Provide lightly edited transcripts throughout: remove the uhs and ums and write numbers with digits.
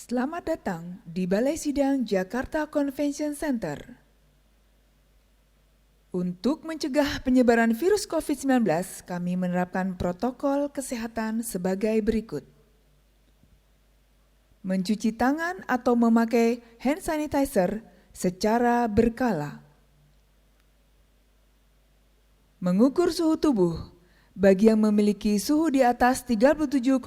Selamat datang di Balai Sidang Jakarta Convention Center. Untuk mencegah penyebaran virus COVID-19, kami menerapkan protokol kesehatan sebagai berikut. Mencuci tangan atau memakai hand sanitizer secara berkala. Mengukur suhu tubuh. Bagi yang memiliki suhu di atas 37,2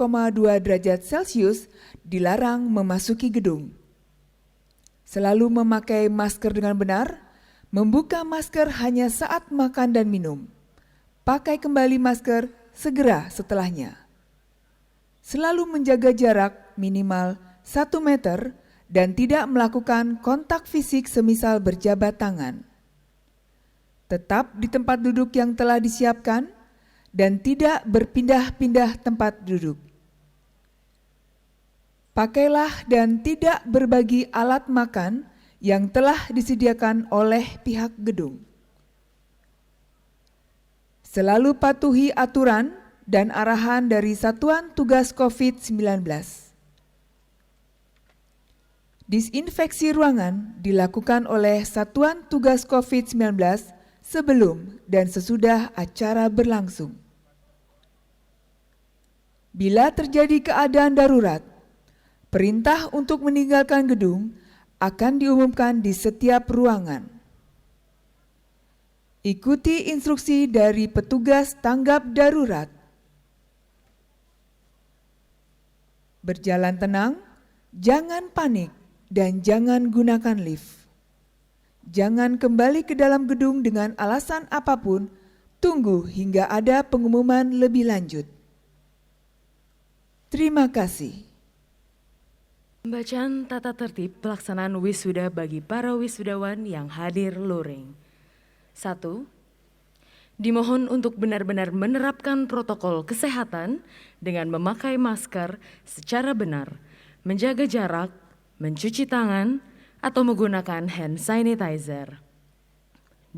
derajat Celcius, dilarang memasuki gedung. Selalu memakai masker dengan benar, membuka masker hanya saat makan dan minum. Pakai kembali masker segera setelahnya. Selalu menjaga jarak minimal 1 meter dan tidak melakukan kontak fisik semisal berjabat tangan. Tetap di tempat duduk yang telah disiapkan dan tidak berpindah-pindah tempat duduk. Pakailah dan tidak berbagi alat makan yang telah disediakan oleh pihak gedung. Selalu patuhi aturan dan arahan dari Satuan Tugas COVID-19. Disinfeksi ruangan dilakukan oleh Satuan Tugas COVID-19 sebelum dan sesudah acara berlangsung. Bila terjadi keadaan darurat, perintah untuk meninggalkan gedung akan diumumkan di setiap ruangan. Ikuti instruksi dari petugas tanggap darurat. Berjalan tenang, jangan panik, dan jangan gunakan lift. Jangan kembali ke dalam gedung dengan alasan apapun, tunggu hingga ada pengumuman lebih lanjut. Terima kasih. Pembacaan tata tertib pelaksanaan wisuda bagi para wisudawan yang hadir luring. 1. Dimohon untuk benar-benar menerapkan protokol kesehatan dengan memakai masker secara benar, menjaga jarak, mencuci tangan, atau menggunakan hand sanitizer.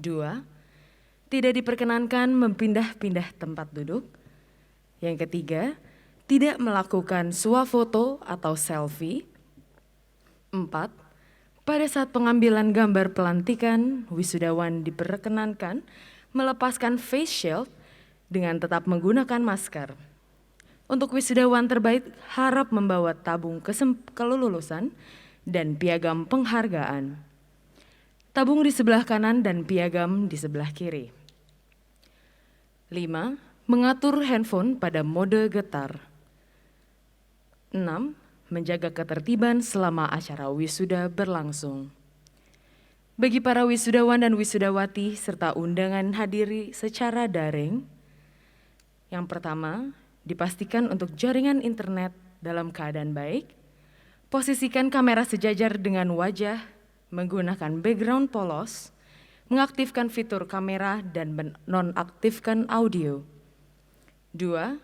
2. Tidak diperkenankan mempindah-pindah tempat duduk. Yang ketiga, tidak melakukan swafoto atau selfie. 4. Pada saat pengambilan gambar pelantikan, wisudawan diperkenankan melepaskan face shield dengan tetap menggunakan masker. Untuk wisudawan terbaik harap membawa tabung kelulusan dan piagam penghargaan. Tabung di sebelah kanan dan piagam di sebelah kiri. 5. Mengatur handphone pada mode getar. 6. Menjaga ketertiban selama acara wisuda berlangsung. Bagi para wisudawan dan wisudawati serta undangan hadiri secara daring, yang pertama, dipastikan untuk jaringan internet dalam keadaan baik. Posisikan kamera sejajar dengan wajah, menggunakan background polos, mengaktifkan fitur kamera dan menonaktifkan audio. 2.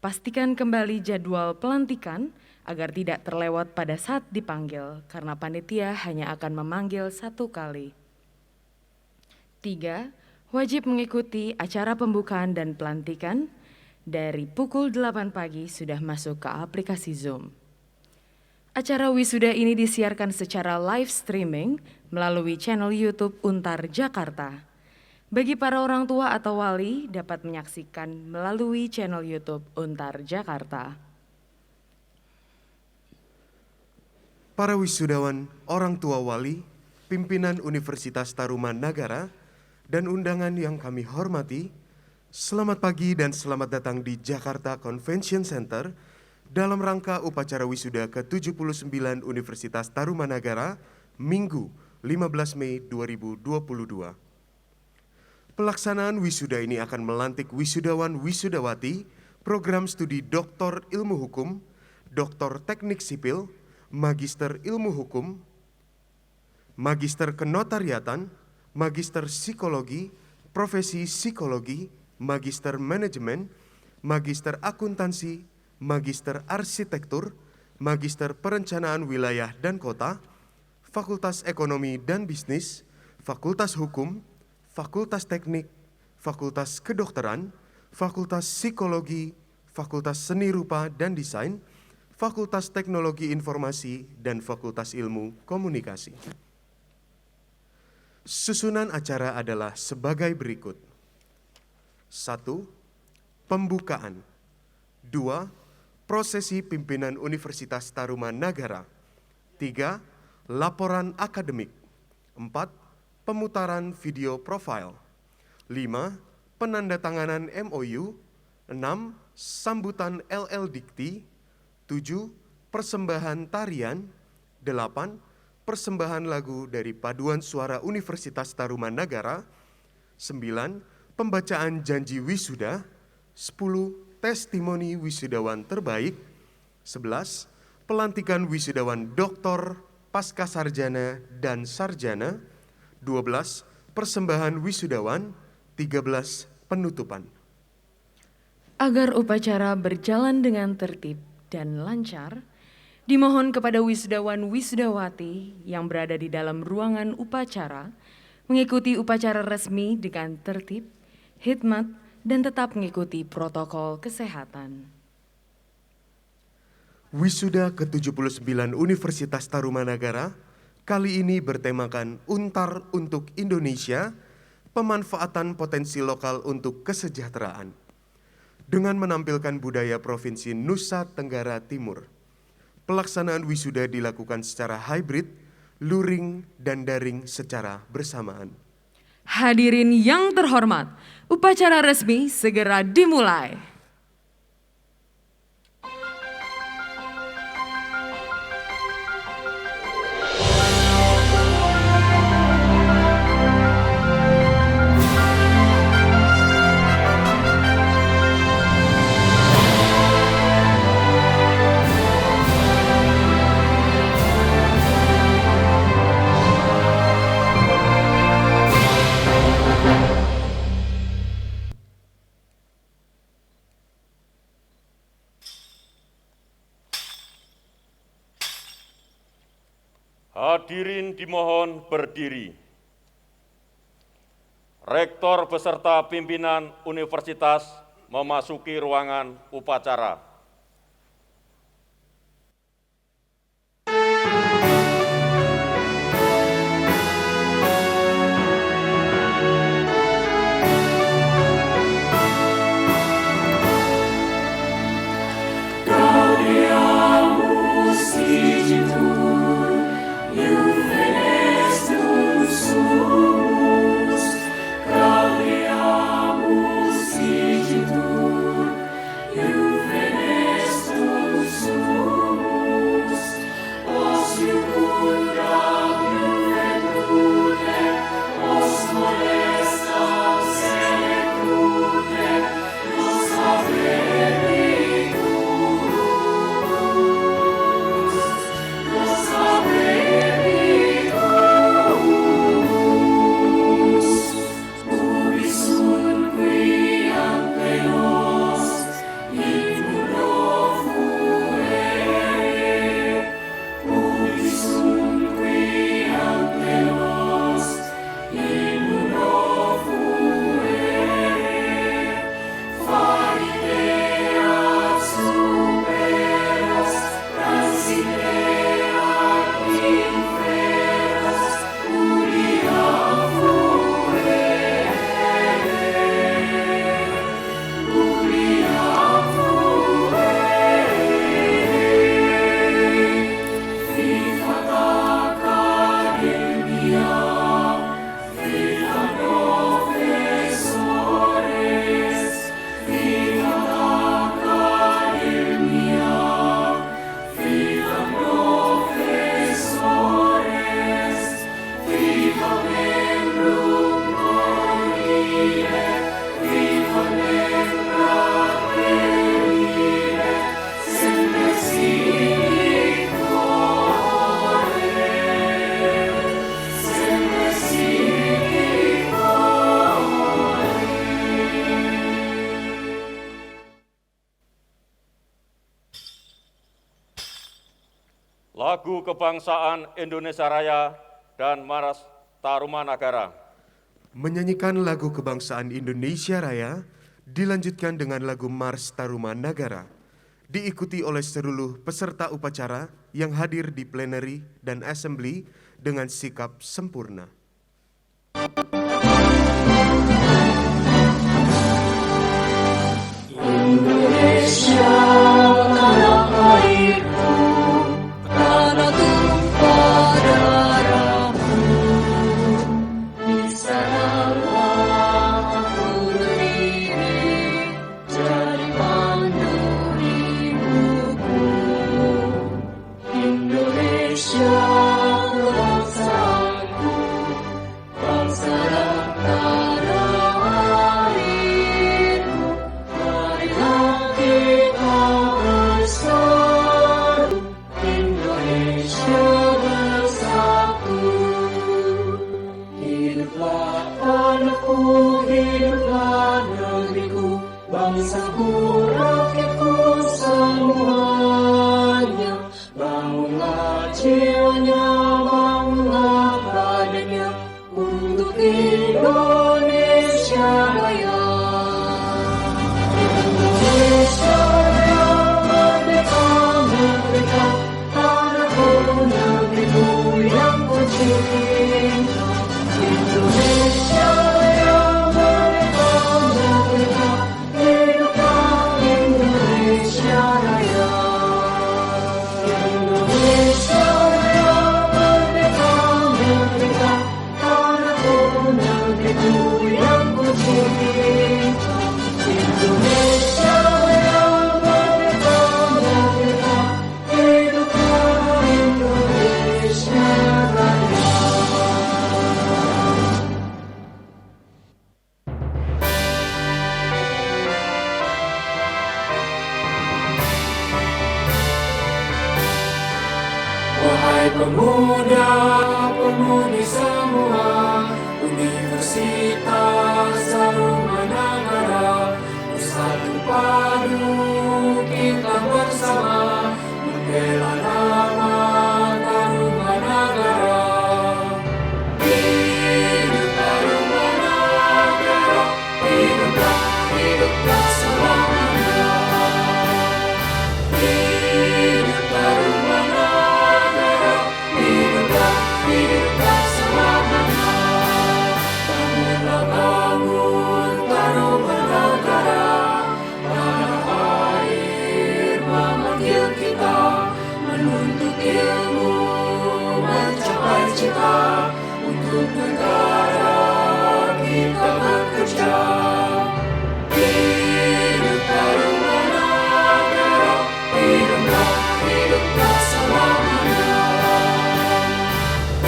Pastikan kembali jadwal pelantikan agar tidak terlewat pada saat dipanggil karena panitia hanya akan memanggil 1 kali. 3. Wajib mengikuti acara pembukaan dan pelantikan dari pukul 8 pagi sudah masuk ke aplikasi Zoom. Acara wisuda ini disiarkan secara live streaming melalui channel YouTube Untar Jakarta. Bagi para orang tua atau wali dapat menyaksikan melalui channel YouTube Untar Jakarta. Para wisudawan, orang tua wali, pimpinan Universitas Tarumanagara, dan undangan yang kami hormati, selamat pagi dan selamat datang di Jakarta Convention Center dalam rangka upacara wisuda ke-79 Universitas Tarumanagara, Minggu 15 Mei 2022. Pelaksanaan wisuda ini akan melantik wisudawan-wisudawati program studi Doktor Ilmu Hukum, Doktor Teknik Sipil, Magister Ilmu Hukum, Magister Kenotariatan, Magister Psikologi, Profesi Psikologi, Magister Manajemen, Magister Akuntansi, Magister Arsitektur, Magister Perencanaan Wilayah dan Kota, Fakultas Ekonomi dan Bisnis, Fakultas Hukum, Fakultas Teknik, Fakultas Kedokteran, Fakultas Psikologi, Fakultas Seni Rupa dan Desain, Fakultas Teknologi Informasi, dan Fakultas Ilmu Komunikasi. Susunan acara adalah sebagai berikut. 1. Pembukaan. 2. Prosesi pimpinan Universitas Tarumanagara. 3. Laporan akademik. 4. Pemutaran video profil. 5. Penandatanganan MOU. 6. Sambutan LL Dikti. 7. Persembahan tarian. 8. Persembahan lagu dari Paduan Suara Universitas Tarumanagara. 9. Pembacaan janji wisuda. 10. Testimoni wisudawan terbaik. 11. Pelantikan wisudawan doktor, pasca sarjana, dan sarjana. 12. Persembahan wisudawan. 13. Penutupan. Agar upacara berjalan dengan tertib dan lancar, dimohon kepada wisudawan-wisudawati yang berada di dalam ruangan upacara mengikuti upacara resmi dengan tertib, hikmat, dan tetap mengikuti protokol kesehatan. Wisuda ke-79 Universitas Tarumanagara kali ini bertemakan Untar untuk Indonesia, pemanfaatan potensi lokal untuk kesejahteraan, dengan menampilkan budaya Provinsi Nusa Tenggara Timur. Pelaksanaan wisuda dilakukan secara hybrid, luring, dan daring secara bersamaan. Hadirin yang terhormat, upacara resmi segera dimulai. Hadirin dimohon berdiri. Rektor beserta pimpinan universitas memasuki ruangan upacara. Lagu Kebangsaan Indonesia Raya dan Mars Tarumanagara. Menyanyikan lagu Kebangsaan Indonesia Raya dilanjutkan dengan lagu Mars Tarumanagara diikuti oleh seluruh peserta upacara yang hadir di plenary dan assembly dengan sikap sempurna. Indonesia, tanah airku, tanah tumpah darahmu. Di sanalah aku berdiri, jadi pandu hidupku. Indonesia, bangsaku, bangsa dan tanah airku. Marilah kita bersatu, Indonesia bersatu. Hiduplah tanahku, hiduplah negeriku, bangsaku, rakyatku semuanya. Bangunlah jiwanya, bangunlah badannya, untuk Indonesia Raya. Indonesia Raya, merdeka, merdeka, tanahku, negeriku yang ku cinta. Indonesia Raya, merdeka, merdeka, hiduplah Indonesia Raya. Indonesia Raya, merdeka, merdeka, tanahku, negeriku yang ku cinta. Indonesia Raya, merdeka, merdeka, hiduplah Indonesia Raya. Wahai pemuda, pemudi semua, Universitas Tarumanagara, bersatu padu kita bersama, membela nama Tarumanagara. Hidup Tarumanagara, hiduplah, hiduplah selamanya. Hidup Tarumanagara, hiduplah, hiduplah selamanya. Bangunlah, bangun Tarumanagara, tanah air memanggil kita, menuntut ilmu, mencapai cita, untuk negara kita bekerja. Hidup Tarumanagara, hiduplah, hiduplah selamanya.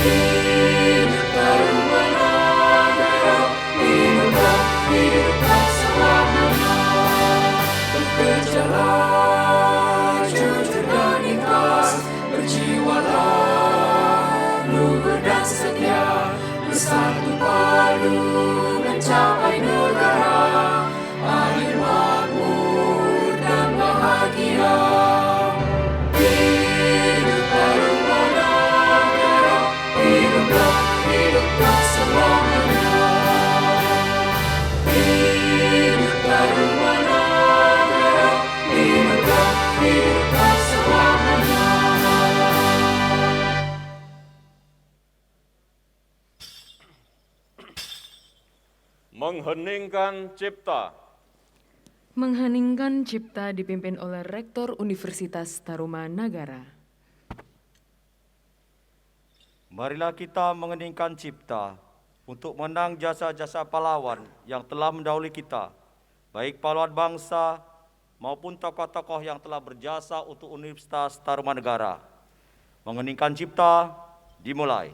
Hidup Tarumanagara, hiduplah, hiduplah selamanya. Bekerjalah jujur dan ikhlas, berjiwalah luhur dan setia, bersatu padu mencapai negara, adil makmur dan bahagia. Hidup Tarumanagara, hiduplah, hiduplah selamanya. Hidup Tarumanagara, hiduplah, hiduplah selamanya. Mengheningkan cipta. Mengheningkan cipta dipimpin oleh Rektor Universitas Tarumanagara. Marilah kita mengheningkan cipta untuk mengenang jasa-jasa pahlawan yang telah mendahului kita, baik pahlawan bangsa maupun tokoh-tokoh yang telah berjasa untuk Universitas Tarumanagara. Mengheningkan cipta dimulai.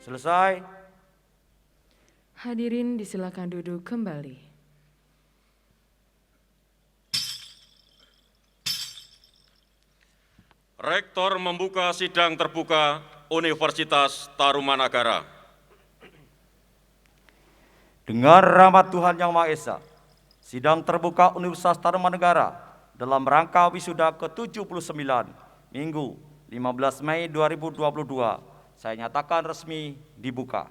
Selesai. Hadirin disilakan duduk kembali. Rektor membuka sidang terbuka Universitas Tarumanagara. Dengan rahmat Tuhan Yang Maha Esa, sidang terbuka Universitas Tarumanagara dalam rangka wisuda ke-79 Minggu 15 Mei 2022 saya nyatakan resmi dibuka.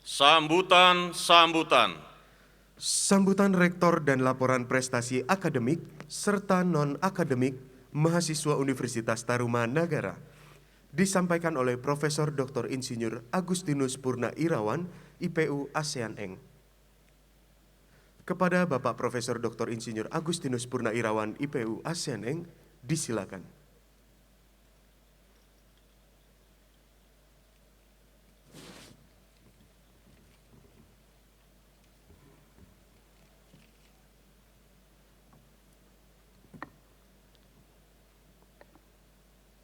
Sambutan. Sambutan rektor dan laporan prestasi akademik serta non-akademik mahasiswa Universitas Tarumanagara disampaikan oleh Profesor Dr. Insinyur Agustinus Purna Irawan, IPU ASEAN Eng. Kepada Bapak Profesor Dr. Insinyur Agustinus Purna Irawan, IPU ASEAN Eng, disilakan.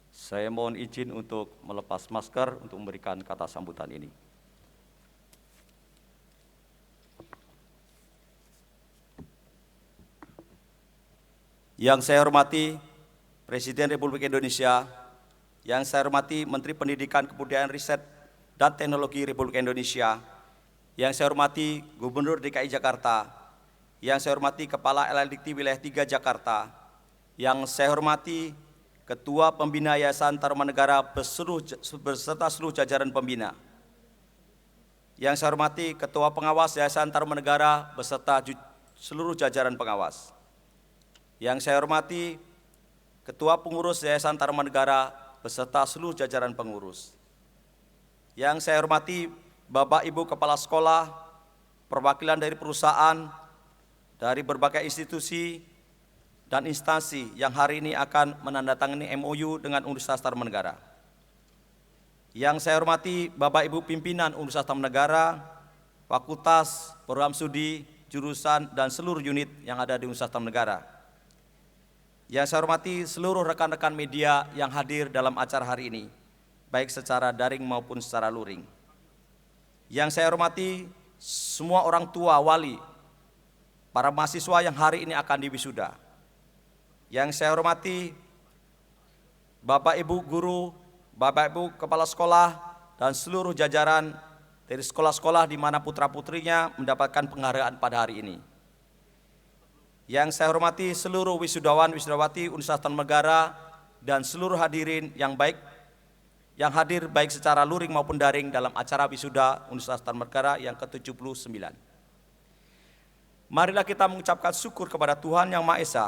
Saya mohon izin untuk melepas masker untuk memberikan kata sambutan ini. Yang saya hormati Presiden Republik Indonesia, yang saya hormati Menteri Pendidikan, Kebudayaan, Riset, dan Teknologi Republik Indonesia, yang saya hormati Gubernur DKI Jakarta, yang saya hormati Kepala LLDikti Wilayah 3 Jakarta, yang saya hormati Ketua Pembina Yayasan Tarumanagara beserta seluruh jajaran pembina. Yang saya hormati Ketua Pengawas Yayasan Tarumanagara beserta seluruh jajaran pengawas. Yang saya hormati Ketua Pengurus Yayasan Tarumanagara beserta seluruh jajaran pengurus. Yang saya hormati Bapak Ibu Kepala Sekolah, perwakilan dari perusahaan, dari berbagai institusi dan instansi yang hari ini akan menandatangani MOU dengan Universitas Tarumanagara. Yang saya hormati Bapak Ibu pimpinan Universitas Tarumanagara, fakultas, program studi, jurusan, dan seluruh unit yang ada di Universitas Tarumanagara. Yang saya hormati seluruh rekan-rekan media yang hadir dalam acara hari ini, baik secara daring maupun secara luring. Yang saya hormati semua orang tua, wali, para mahasiswa yang hari ini akan diwisuda. Yang saya hormati Bapak Ibu guru, Bapak Ibu kepala sekolah, dan seluruh jajaran dari sekolah-sekolah di mana putra-putrinya mendapatkan penghargaan pada hari ini. Yang saya hormati seluruh wisudawan, wisudawati Universitas Tarumanagara dan seluruh hadirin yang hadir baik secara luring maupun daring dalam acara wisuda Universitas Tarumanagara yang ke-79. Marilah kita mengucapkan syukur kepada Tuhan Yang Maha Esa,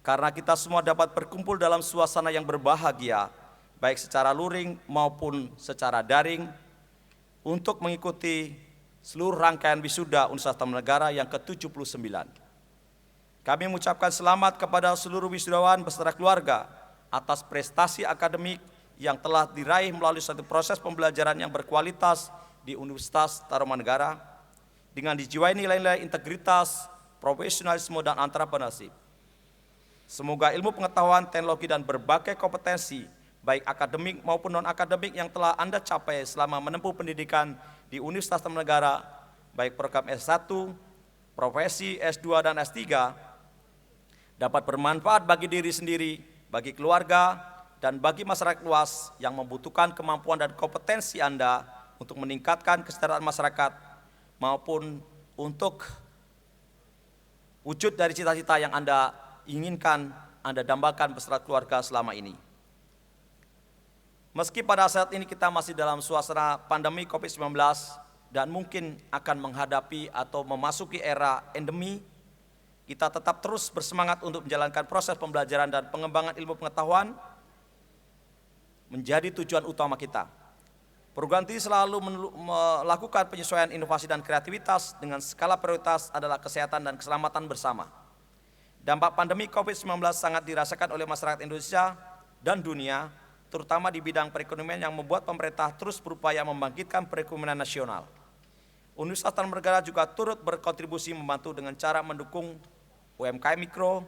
karena kita semua dapat berkumpul dalam suasana yang berbahagia, baik secara luring maupun secara daring, untuk mengikuti seluruh rangkaian wisuda Universitas Tarumanagara yang ke-79. Kami mengucapkan selamat kepada seluruh wisudawan beserta keluarga atas prestasi akademik yang telah diraih melalui suatu proses pembelajaran yang berkualitas di Universitas Tarumanagara dengan dijiwai nilai-nilai integritas, profesionalisme, dan entrepreneurship. Semoga ilmu pengetahuan, teknologi, dan berbagai kompetensi, baik akademik maupun non-akademik yang telah Anda capai selama menempuh pendidikan di Universitas Tarumanagara, baik program S1, profesi, S2, dan S3, dapat bermanfaat bagi diri sendiri, bagi keluarga, dan bagi masyarakat luas yang membutuhkan kemampuan dan kompetensi Anda untuk meningkatkan kesejahteraan masyarakat, maupun untuk wujud dari cita-cita yang Anda inginkan, Anda dambakan beserta keluarga selama ini. Meski pada saat ini kita masih dalam suasana pandemi COVID-19 dan mungkin akan menghadapi atau memasuki era endemi, kita tetap terus bersemangat untuk menjalankan proses pembelajaran dan pengembangan ilmu pengetahuan menjadi tujuan utama kita. Perguruan tinggi selalu melakukan penyesuaian inovasi dan kreativitas dengan skala prioritas adalah kesehatan dan keselamatan bersama. Dampak pandemi COVID-19 sangat dirasakan oleh masyarakat Indonesia dan dunia, terutama di bidang perekonomian yang membuat pemerintah terus berupaya membangkitkan perekonomian nasional. Universitas Tarumanagara juga turut berkontribusi membantu dengan cara mendukung UMKM mikro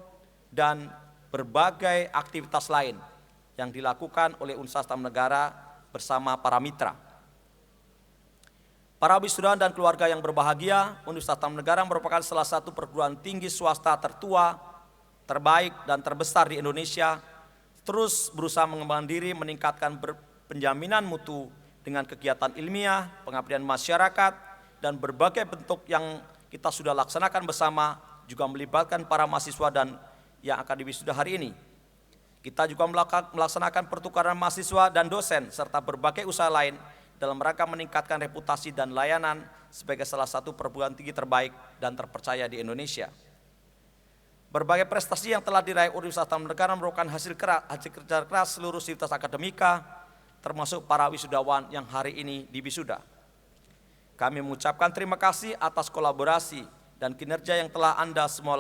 dan berbagai aktivitas lain yang dilakukan oleh Universitas Tarumanegara bersama para mitra. Para wisudawan dan keluarga yang berbahagia, Universitas Tarumanegara merupakan salah satu perguruan tinggi swasta tertua, terbaik, dan terbesar di Indonesia, terus berusaha mengembangkan diri, meningkatkan penjaminan mutu dengan kegiatan ilmiah, pengabdian masyarakat, dan berbagai bentuk yang kita sudah laksanakan bersama, juga melibatkan para mahasiswa dan yang akan diwisuda hari ini. Kita juga melaksanakan pertukaran mahasiswa dan dosen, serta berbagai usaha lain dalam rangka meningkatkan reputasi dan layanan sebagai salah satu perguruan tinggi terbaik dan terpercaya di Indonesia. Berbagai prestasi yang telah diraih Universitas Tarumanegara merupakan hasil kerja keras seluruh sivitas akademika, termasuk para wisudawan yang hari ini diwisuda. Kami mengucapkan terima kasih atas kolaborasi dan kinerja yang telah Anda semua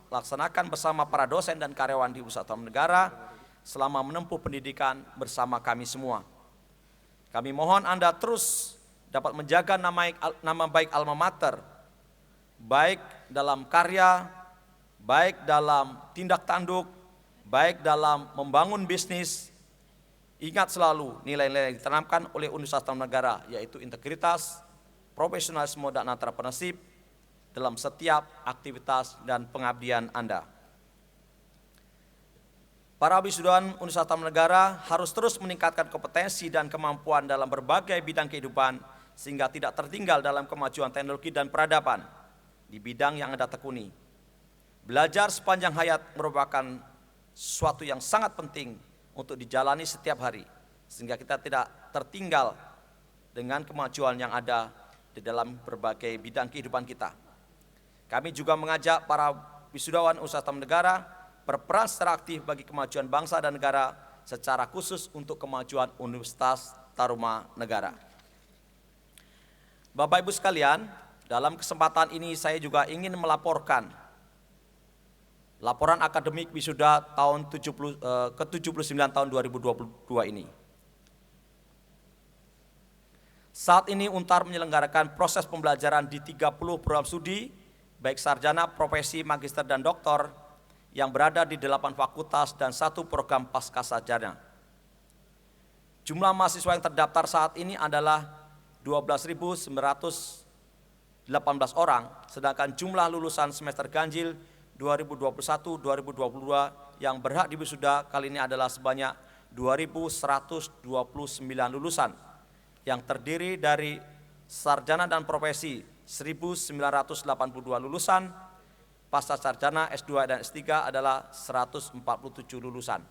laksanakan bersama para dosen dan karyawan di Universitas Tarumanegara selama menempuh pendidikan bersama kami semua. Kami mohon Anda terus dapat menjaga nama baik alma mater, baik dalam karya, baik dalam tindak tanduk, baik dalam membangun bisnis. Ingat selalu nilai-nilai yang ditanamkan oleh Universitas Tarumanegara, yaitu integritas, profesionalisme, dan entrepreneurship dalam setiap aktivitas dan pengabdian Anda. Para wisudawan Universitas Tarumanegara harus terus meningkatkan kompetensi dan kemampuan dalam berbagai bidang kehidupan sehingga tidak tertinggal dalam kemajuan teknologi dan peradaban di bidang yang Anda tekuni. Belajar sepanjang hayat merupakan sesuatu yang sangat penting untuk dijalani setiap hari sehingga kita tidak tertinggal dengan kemajuan yang ada di dalam berbagai bidang kehidupan kita. Kami juga mengajak para wisudawan Universitas Tarumanegara berperan secara aktif bagi kemajuan bangsa dan negara, secara khusus untuk kemajuan Universitas Tarumanegara. Bapak Ibu sekalian, dalam kesempatan ini saya juga ingin melaporkan laporan akademik wisuda tahun ke-79 tahun 2022 ini. Saat ini UNTAR menyelenggarakan proses pembelajaran di 30 program studi, baik sarjana, profesi, magister, dan doktor, yang berada di 8 fakultas dan 1 program pasca sarjana. Jumlah mahasiswa yang terdaftar saat ini adalah 12.918 orang, sedangkan jumlah lulusan semester ganjil 2021-2022 yang berhak diwisuda kali ini adalah sebanyak 2.129 lulusan, yang terdiri dari sarjana dan profesi 1.982 lulusan, pasca sarjana S2 dan S3 adalah 147 lulusan.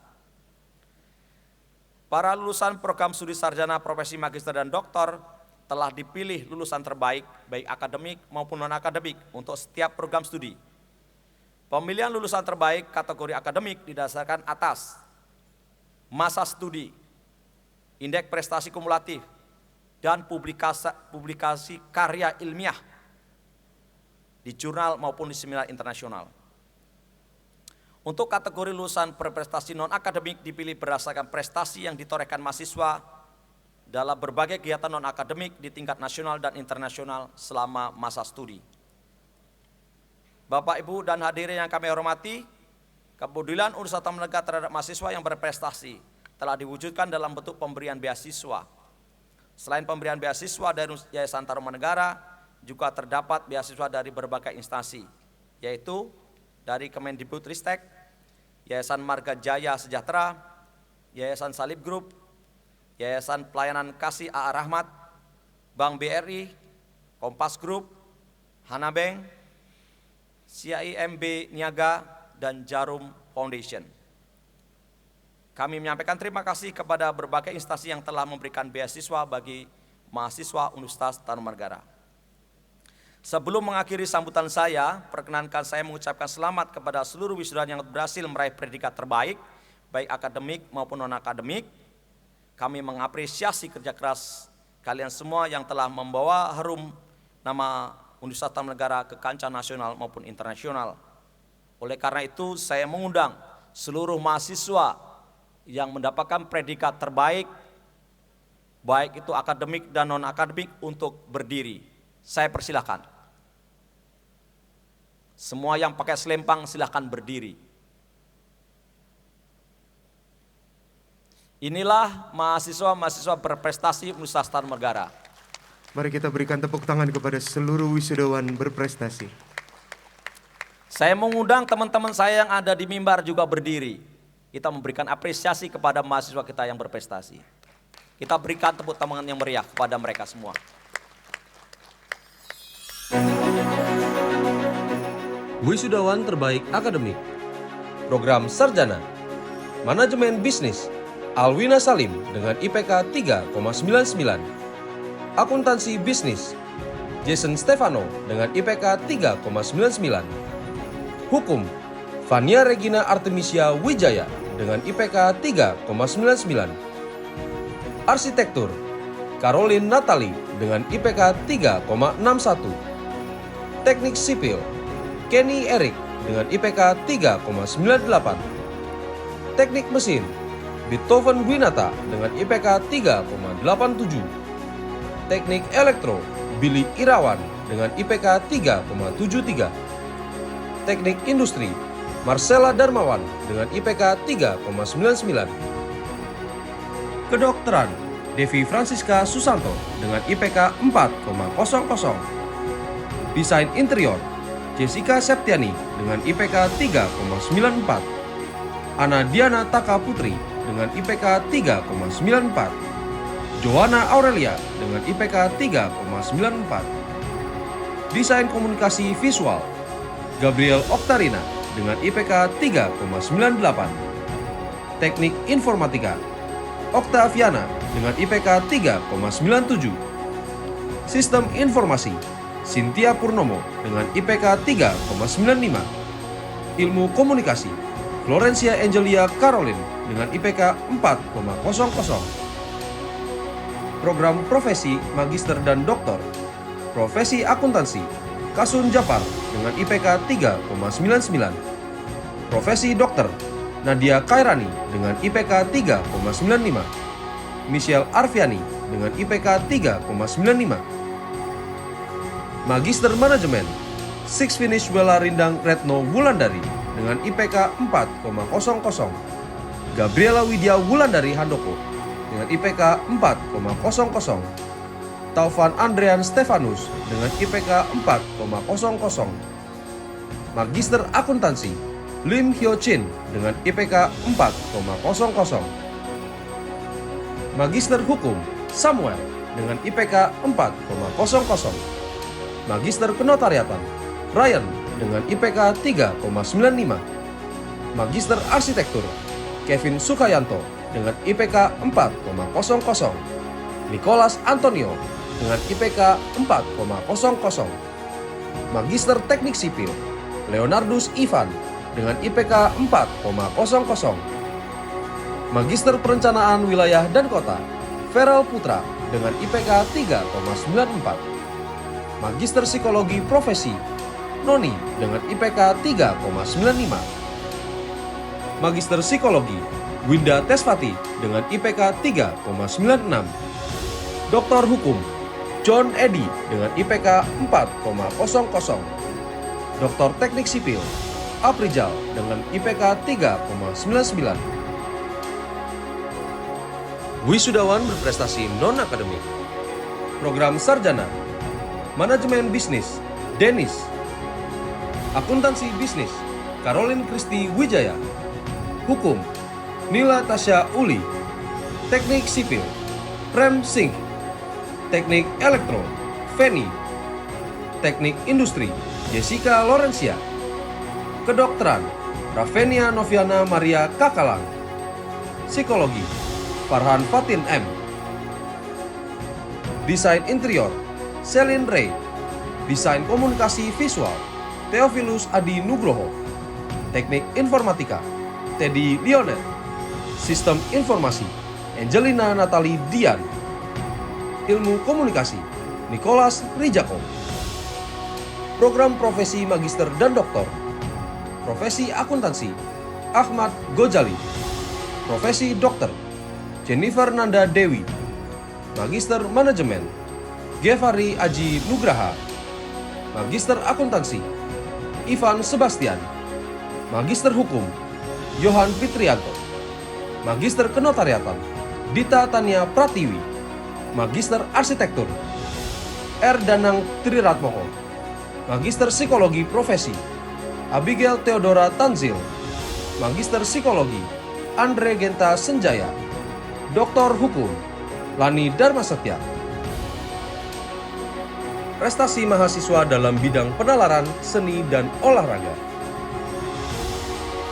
Para lulusan program studi sarjana, profesi, magister, dan doktor telah dipilih lulusan terbaik baik akademik maupun non-akademik untuk setiap program studi. Pemilihan lulusan terbaik kategori akademik didasarkan atas masa studi, indeks prestasi kumulatif, dan publikasi karya ilmiah di jurnal maupun di seminar internasional. Untuk kategori lulusan berprestasi non-akademik dipilih berdasarkan prestasi yang ditorehkan mahasiswa dalam berbagai kegiatan non-akademik di tingkat nasional dan internasional selama masa studi. Bapak, Ibu, dan hadirin yang kami hormati, kepedulian Universitas Tarumanegara terhadap mahasiswa yang berprestasi telah diwujudkan dalam bentuk pemberian beasiswa. Selain pemberian beasiswa dari Yayasan Tarumanegara, juga terdapat beasiswa dari berbagai instansi, yaitu dari Kemendikbudristek, Yayasan Marga Jaya Sejahtera, Yayasan Salib Group, Yayasan Pelayanan Kasih A.A. Rahmat, Bank BRI, Kompas Group, Hana Bank, CIMB Niaga, dan Jarum Foundation. Kami menyampaikan terima kasih kepada berbagai instansi yang telah memberikan beasiswa bagi mahasiswa Universitas Tarumanegara. Sebelum mengakhiri sambutan saya, perkenankan saya mengucapkan selamat kepada seluruh wisudawan yang berhasil meraih predikat terbaik, baik akademik maupun non-akademik. Kami mengapresiasi kerja keras kalian semua yang telah membawa harum nama Universitas Tarumanegara ke kancah nasional maupun internasional. Oleh karena itu, saya mengundang seluruh mahasiswa yang mendapatkan predikat terbaik, baik itu akademik dan non-akademik, untuk berdiri. Saya persilahkan. Semua yang pakai selempang silahkan berdiri. Inilah mahasiswa-mahasiswa berprestasi Universitas Tarumanegara. Mari kita berikan tepuk tangan kepada seluruh wisudawan berprestasi. Saya mengundang teman-teman saya yang ada di mimbar juga berdiri. Kita memberikan apresiasi kepada mahasiswa kita yang berprestasi. Kita berikan tepuk tangan yang meriah kepada mereka semua. Wisudawan terbaik akademik, program sarjana, manajemen bisnis, Alwina Salim dengan IPK 3,99. Akuntansi bisnis, Jason Stefano dengan IPK 3,99. Hukum, Fania Regina Artemisia Wijaya dengan IPK 3,99. Arsitektur, Caroline Natali dengan IPK 3,61. Teknik sipil, Kenny Eric dengan IPK 3,98. Teknik mesin, Beethoven Winata dengan IPK 3,87. Teknik elektro, Billy Irawan dengan IPK 3,73. Teknik industri, Marcella Darmawan dengan IPK 3,99. Kedokteran, Devi Francisca Susanto dengan IPK 4,00. Desain interior, Jessica Septiani dengan IPK 3,94. Ana Diana Taka Putri dengan IPK 3,94. Joanna Aurelia dengan IPK 3,94. Desain komunikasi visual, Gabriel Oktarina dengan IPK 3,98. Teknik informatika, Oktaviana dengan IPK 3,97. Sistem informasi, Cynthia Purnomo dengan IPK 3,95. Ilmu komunikasi, Florencia Angelia Caroline dengan IPK 4,00. Program profesi magister dan doktor, profesi akuntansi, Kasun Japar dengan IPK 3,99. Profesi dokter, Nadia Kairani dengan IPK 3,95. Michelle Arfiani dengan IPK 3,95. Magister Manajemen, Six Finish Wela Rindang Retno Wulandari dengan IPK 4,00. Gabriela Widya Wulandari Handoko dengan IPK 4,00. Taufan Andrean Stefanus dengan IPK 4,00. Magister Akuntansi, Lim Hyo Chin dengan IPK 4,00. Magister Hukum, Samuel dengan IPK 4,00. Magister Kenotariatan, Ryan dengan IPK 3,95. Magister Arsitektur, Kevin Sukayanto dengan IPK 4,00. Nicholas Antonio dengan IPK 4,00. Magister Teknik Sipil, Leonardus Ivan dengan IPK 4,00. Magister Perencanaan Wilayah dan Kota, Feral Putra dengan IPK 3,94. Magister Psikologi Profesi, Noni dengan IPK 3,95. Magister Psikologi, Winda Tesfati dengan IPK 3,96. Doktor Hukum, John Eddy dengan IPK 4,00. Doktor Teknik Sipil, Aprijal dengan IPK 3,99. Wisudawan berprestasi non-akademik, program sarjana, manajemen bisnis, Denis. Akuntansi bisnis, Caroline Christy Wijaya. Hukum, Nila Tasya Uli. Teknik sipil, Prem Singh. Teknik elektro, Feni. Teknik industri, Jessica Lorencia. Kedokteran, Ravenia Noviana Maria Kakalang. Psikologi, Farhan Fatin M. Desain interior, Celine Ray. Desain komunikasi visual, Theophilus Adi Nugroho. Teknik informatika, Teddy Lionet. Sistem informasi, Angelina Natali Dian. Ilmu komunikasi, Nicholas Rijako. Program profesi magister dan doktor, profesi akuntansi, Ahmad Gojali. Profesi dokter, Jennifer Nanda Dewi. Magister manajemen, Gevari Aji Nugraha. Magister akuntansi, Ivan Sebastian. Magister hukum, Johan Fitrianto. Magister kenotariatan, Dita Tania Pratiwi, Magister Arsitektur. R. Danang Triratmoko, Magister Psikologi Profesi. Abigail Theodora Tanzil, Magister Psikologi. Andre Genta Senjaya, Doktor Hukum. Lani Dharmasetya. Prestasi mahasiswa dalam bidang penalaran, seni, dan olahraga.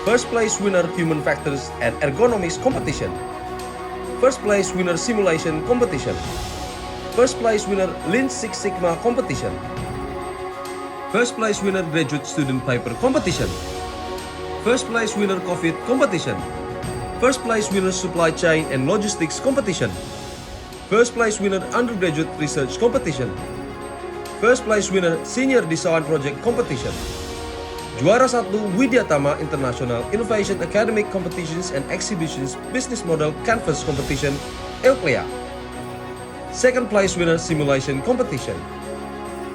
First place winner Human Factors and Ergonomics Competition. First place winner Simulation Competition. First place winner Lean Six Sigma Competition. First place winner Graduate Student Paper Competition. First place winner COVID Competition. First place winner Supply Chain and Logistics Competition. First place winner Undergraduate Research Competition. First place winner Senior Design Project Competition. Juara 1 Widyatama International Innovation Academic Competitions and Exhibitions Business Model Canvas Competition, Euclea. Second place winner Simulation Competition.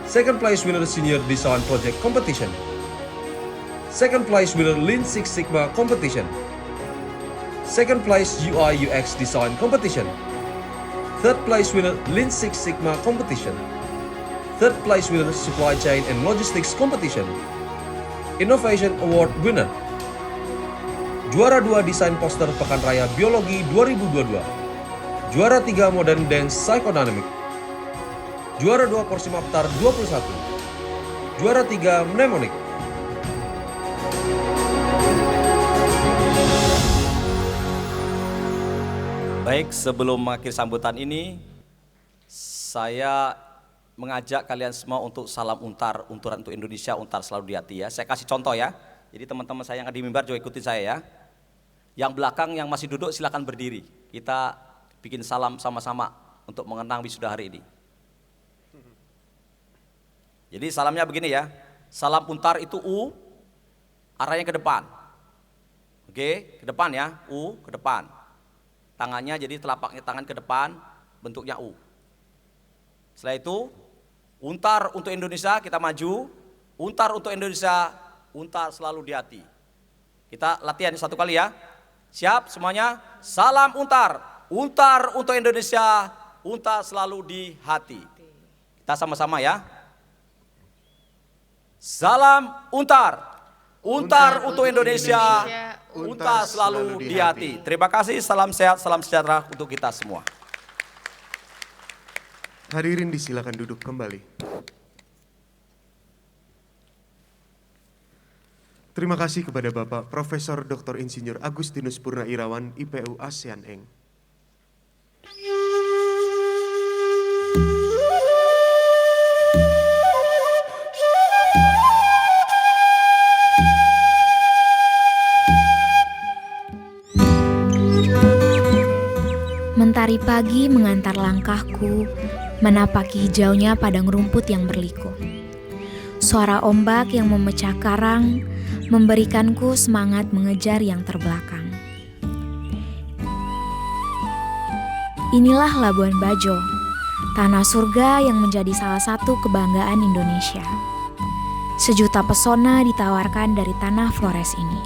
Second place winner Senior Design Project Competition. Second place winner Lean Six Sigma Competition. Second place UI UX Design Competition. Third place winner Lean Six Sigma Competition. Third place winner Supply Chain and Logistics Competition. Innovation Award winner. Juara 2 Desain Poster Pekan Raya Biologi 2022. Juara 3 Modern Dance Psychodynamic. Juara 2 Porsimaptar 21. Juara 3 Mnemonic. Baik, sebelum mengakhiri sambutan ini, saya mengajak kalian semua untuk salam untar, unturan untuk Indonesia, untar selalu di hati ya. Saya kasih contoh ya, jadi teman-teman saya yang ada di mimbar juga ikutin saya ya. Yang belakang yang masih duduk silakan berdiri. Kita bikin salam sama-sama untuk mengenang wisuda hari ini. Jadi salamnya begini ya, salam untar itu U, arahnya ke depan. Oke, ke depan ya, U ke depan. Tangannya jadi telapaknya tangan ke depan, bentuknya U. Setelah itu, untar untuk Indonesia, kita maju. Untar untuk Indonesia, untar selalu di hati. Kita latihan satu kali ya. Siap semuanya? Salam untar. Untar untuk Indonesia, untar selalu di hati. Kita sama-sama ya. Salam untar. Untar untuk Indonesia, untar selalu di hati. Terima kasih, salam sehat, salam sejahtera untuk kita semua. Hadirin disilakan duduk kembali. Terima kasih kepada Bapak Profesor Dr. Insinyur Agustinus Purnairawan, IPU ASEAN Eng. Mentari pagi mengantar langkahku, menapaki hijaunya padang rumput yang berliku. Suara ombak yang memecah karang, memberikanku semangat mengejar yang terbelakang. Inilah Labuan Bajo, tanah surga yang menjadi salah satu kebanggaan Indonesia. Sejuta pesona ditawarkan dari tanah Flores ini.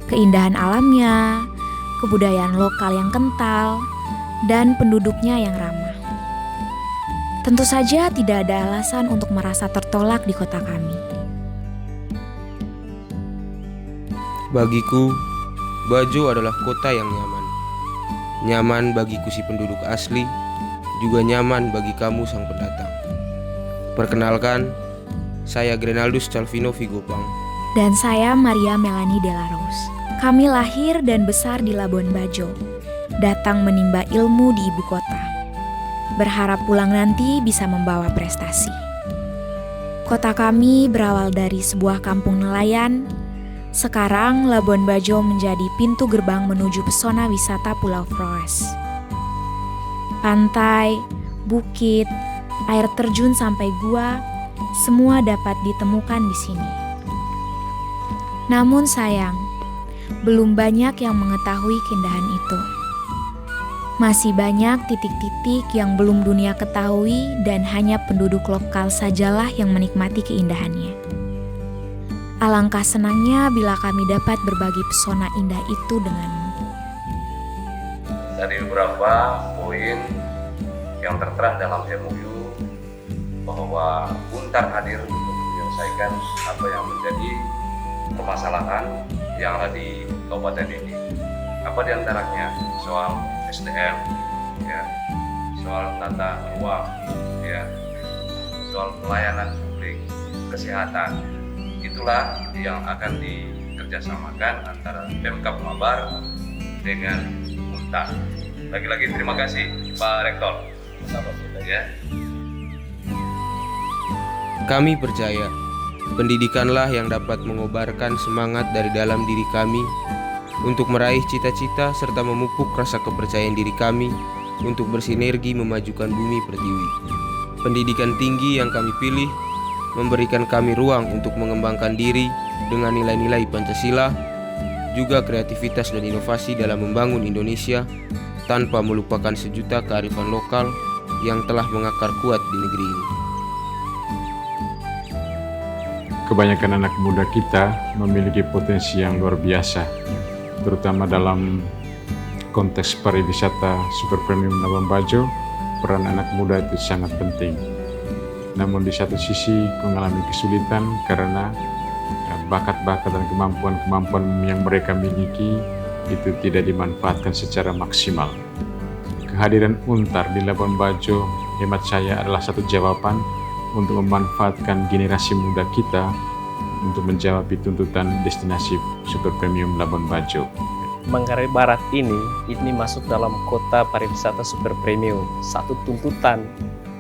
Keindahan alamnya, kebudayaan lokal yang kental, dan penduduknya yang ramah. Tentu saja tidak ada alasan untuk merasa tertolak di kota kami. Bagiku, Bajo adalah kota yang nyaman. Nyaman bagiku si penduduk asli, juga nyaman bagi kamu sang pendatang. Perkenalkan, saya Grenaldus Calvino Vigopang. Dan saya Maria Melani Dela Rose. Kami lahir dan besar di Labuan Bajo, datang menimba ilmu di ibu kota. Berharap pulang nanti bisa membawa prestasi. Kota kami berawal dari sebuah kampung nelayan. Sekarang Labuan Bajo menjadi pintu gerbang menuju pesona wisata Pulau Flores. Pantai, bukit, air terjun sampai gua, semua dapat ditemukan di sini. Namun sayang, belum banyak yang mengetahui keindahan itu. Masih banyak titik-titik yang belum dunia ketahui dan hanya penduduk lokal sajalah yang menikmati keindahannya. Alangkah senangnya bila kami dapat berbagi pesona indah itu denganmu. dari beberapa poin yang tertera dalam MOU bahwa Untar hadir untuk menyelesaikan apa yang menjadi permasalahan yang ada di kabupaten ini. Apa diantaranya? Soal SDM, ya, soal tata ruang, ya, soal pelayanan publik, kesehatan. Itulah yang akan dikerjasamakan antara Pemkab Mabar dengan Untar. Lagi-lagi terima kasih Pak Rektor. Ya. Kami percaya, pendidikanlah yang dapat mengobarkan semangat dari dalam diri kami untuk meraih cita-cita serta memupuk rasa kepercayaan diri kami untuk bersinergi memajukan bumi pertiwi. Pendidikan tinggi yang kami pilih memberikan kami ruang untuk mengembangkan diri dengan nilai-nilai Pancasila, juga kreativitas dan inovasi dalam membangun Indonesia tanpa melupakan sejuta kearifan lokal yang telah mengakar kuat di negeri ini. Kebanyakan anak muda kita memiliki potensi yang luar biasa, terutama dalam konteks pariwisata super premium Labuan Bajo. Peran anak muda itu sangat penting. Namun di satu sisi mengalami kesulitan karena bakat-bakat dan kemampuan-kemampuan yang mereka miliki itu tidak dimanfaatkan secara maksimal. Kehadiran Untar di Labuan Bajo hemat saya adalah satu jawaban untuk memanfaatkan generasi muda kita untuk menjawab tuntutan destinasi super premium Labuan Bajo. Manggarai Barat ini masuk dalam kota pariwisata super premium. Satu tuntutan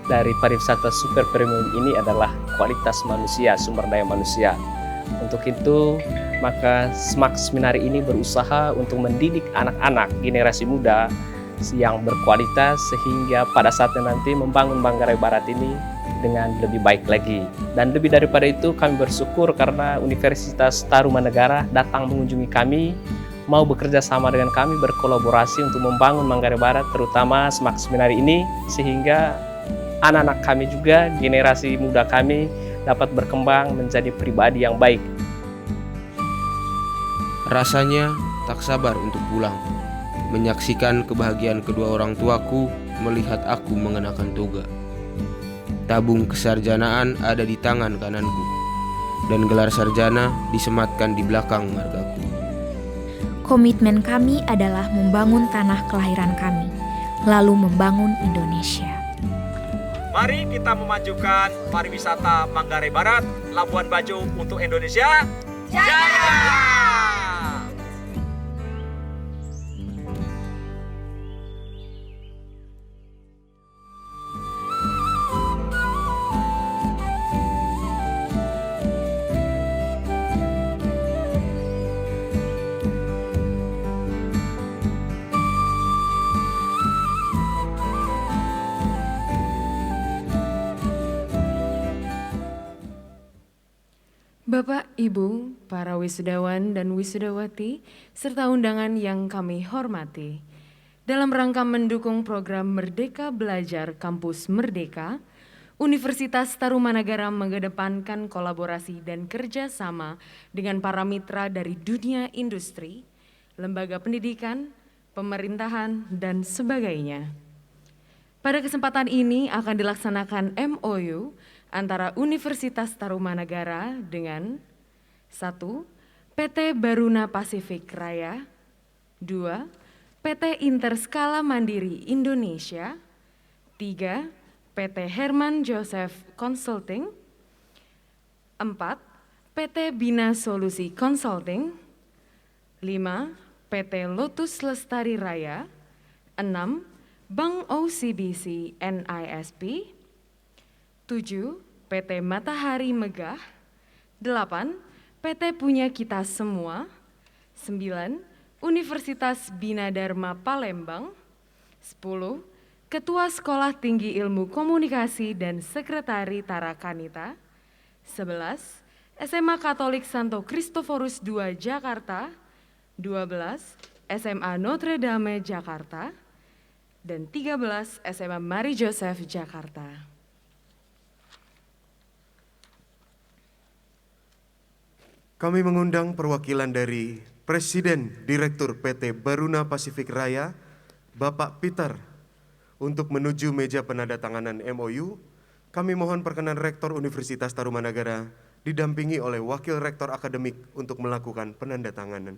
dari pariwisata super premium ini adalah kualitas manusia, sumber daya manusia. Untuk itu, maka SMAK Seminari ini berusaha untuk mendidik anak-anak generasi muda yang berkualitas sehingga pada saatnya nanti membangun Manggarai Barat ini dengan lebih baik lagi. Dan lebih daripada itu, kami bersyukur karena Universitas Tarumanegara datang mengunjungi kami, mau bekerja sama dengan kami, berkolaborasi untuk membangun Manggarai Barat, terutama SMAK Seminari ini, sehingga anak-anak kami juga, generasi muda kami, dapat berkembang menjadi pribadi yang baik. Rasanya tak sabar untuk pulang, menyaksikan kebahagiaan kedua orang tuaku melihat aku mengenakan toga. Tabung kesarjanaan ada di tangan kananku, dan gelar sarjana disematkan di belakang margaku. Komitmen kami adalah membangun tanah kelahiran kami, lalu membangun Indonesia. Mari kita memajukan pariwisata Manggarai Barat, Labuan Bajo untuk Indonesia. Jaya! Bapak, Ibu, para wisudawan dan wisudawati, serta undangan yang kami hormati. Dalam rangka mendukung program Merdeka Belajar Kampus Merdeka, Universitas Tarumanagara mengedepankan kolaborasi dan kerjasama dengan para mitra dari dunia industri, lembaga pendidikan, pemerintahan, dan sebagainya. Pada kesempatan ini akan dilaksanakan MOU antara Universitas Tarumanagara dengan 1. PT Baruna Pasifik Raya, 2. PT Interskala Mandiri Indonesia, 3. PT Herman Joseph Consulting, 4. PT Bina Solusi Consulting, 5. PT Lotus Lestari Raya, 6. Bank OCBC NISP, 7. PT Matahari Megah, 8. PT Punya Kita Semua, 9. Universitas Bina Dharma Palembang, 10. Ketua Sekolah Tinggi Ilmu Komunikasi dan Sekretari Tarakanita, 11. SMA Katolik Santo Kristoforus II Jakarta, 12. SMA Notre Dame Jakarta, dan 13. SMA Mari Joseph Jakarta. Kami mengundang perwakilan dari Presiden Direktur PT Baruna Pasifik Raya Bapak Peter. Untuk menuju meja penandatanganan MOU, kami mohon perkenan Rektor Universitas Tarumanagara didampingi oleh Wakil Rektor Akademik untuk melakukan penandatanganan.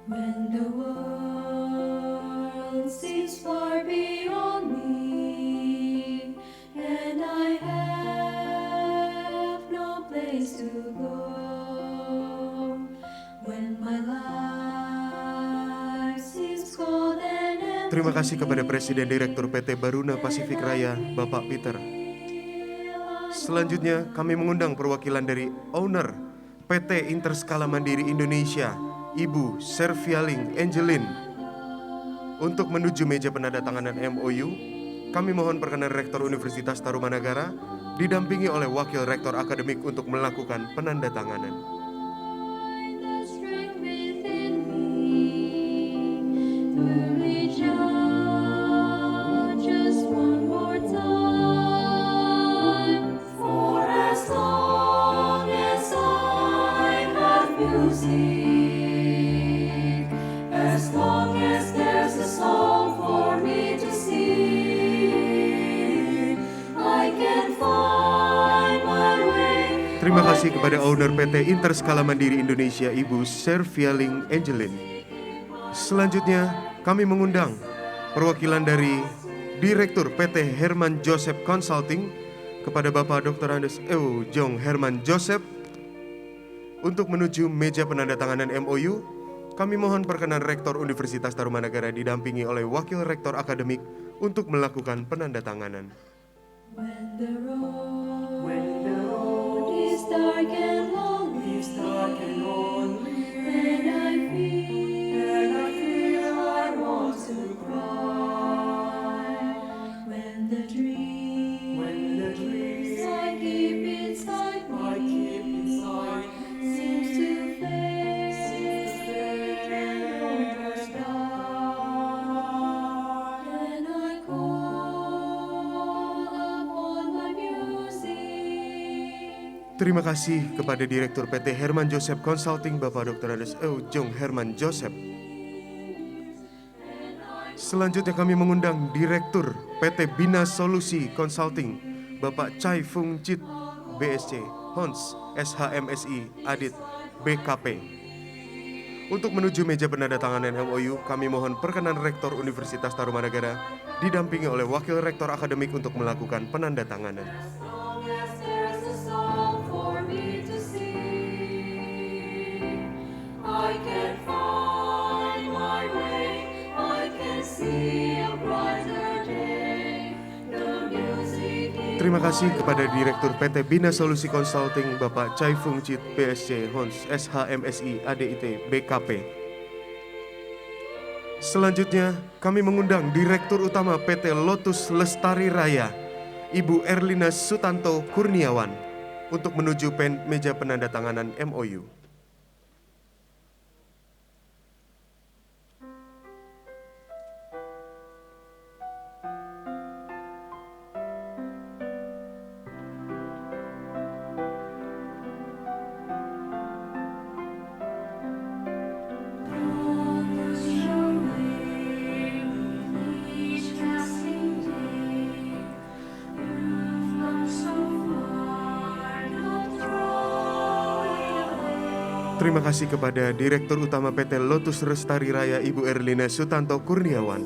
When the world seems far beyond me, and I have no place to go, when my life seems cold and empty. Terima kasih kepada Presiden Direktur PT Baruna Pasifik Raya, Bapak Peter. Selanjutnya, kami mengundang perwakilan dari owner PT Interskala Mandiri Indonesia, Ibu Servialing Angelin. Untuk menuju meja penandatanganan MOU, kami mohon perkenan Rektor Universitas Tarumanagara didampingi oleh Wakil Rektor Akademik untuk melakukan penandatanganan. The strength within me to reach out just one more time. For as long as I have music, as long as there's a song for me to sing, I can find my way. Terima kasih kepada owner PT Interskala Mandiri Indonesia, Ibu Servialing Angelin. Selanjutnya, kami mengundang perwakilan dari Direktur PT Herman Joseph Consulting kepada Bapak Dr. Andes Ewo Jong Herman Joseph. Untuk menuju meja penandatanganan MOU, kami mohon perkenan Rektor Universitas Tarumanagara didampingi oleh Wakil Rektor Akademik untuk melakukan penandatanganan. When the road is dark and lonely, and I feel I want to cry. When the dreams I keep inside me seems to fade and almost die, and I call upon my music. Terima kasih kepada Direktur PT Herman Joseph Consulting, Bapak Dr. Andes Ewo Jong Herman Joseph. Selanjutnya kami mengundang Direktur PT Bina Solusi Consulting, Bapak Chai Fung Chit, BSC, Hons, SHMSI, Adit, BKP. Untuk menuju meja penandatanganan MOU, kami mohon perkenan Rektor Universitas Tarumanagara didampingi oleh Wakil Rektor Akademik untuk melakukan penandatanganan. As long as there's a song for me to sing, I can find my way, I can see a brighter day. The music is Terima kasih kepada Direktur PT Bina Solusi Consulting, Bapak Chai Fung Chit, PSC, Hons, SHMSI, ADIT, BKP. Selanjutnya, kami mengundang Direktur Utama PT Lotus Lestari Raya, Ibu Erlina Sutanto Kurniawan, untuk menuju meja penandatanganan MOU. Terima kasih kepada Direktur Utama PT Lotus Lestari Raya, Ibu Erlina Sutanto Kurniawan.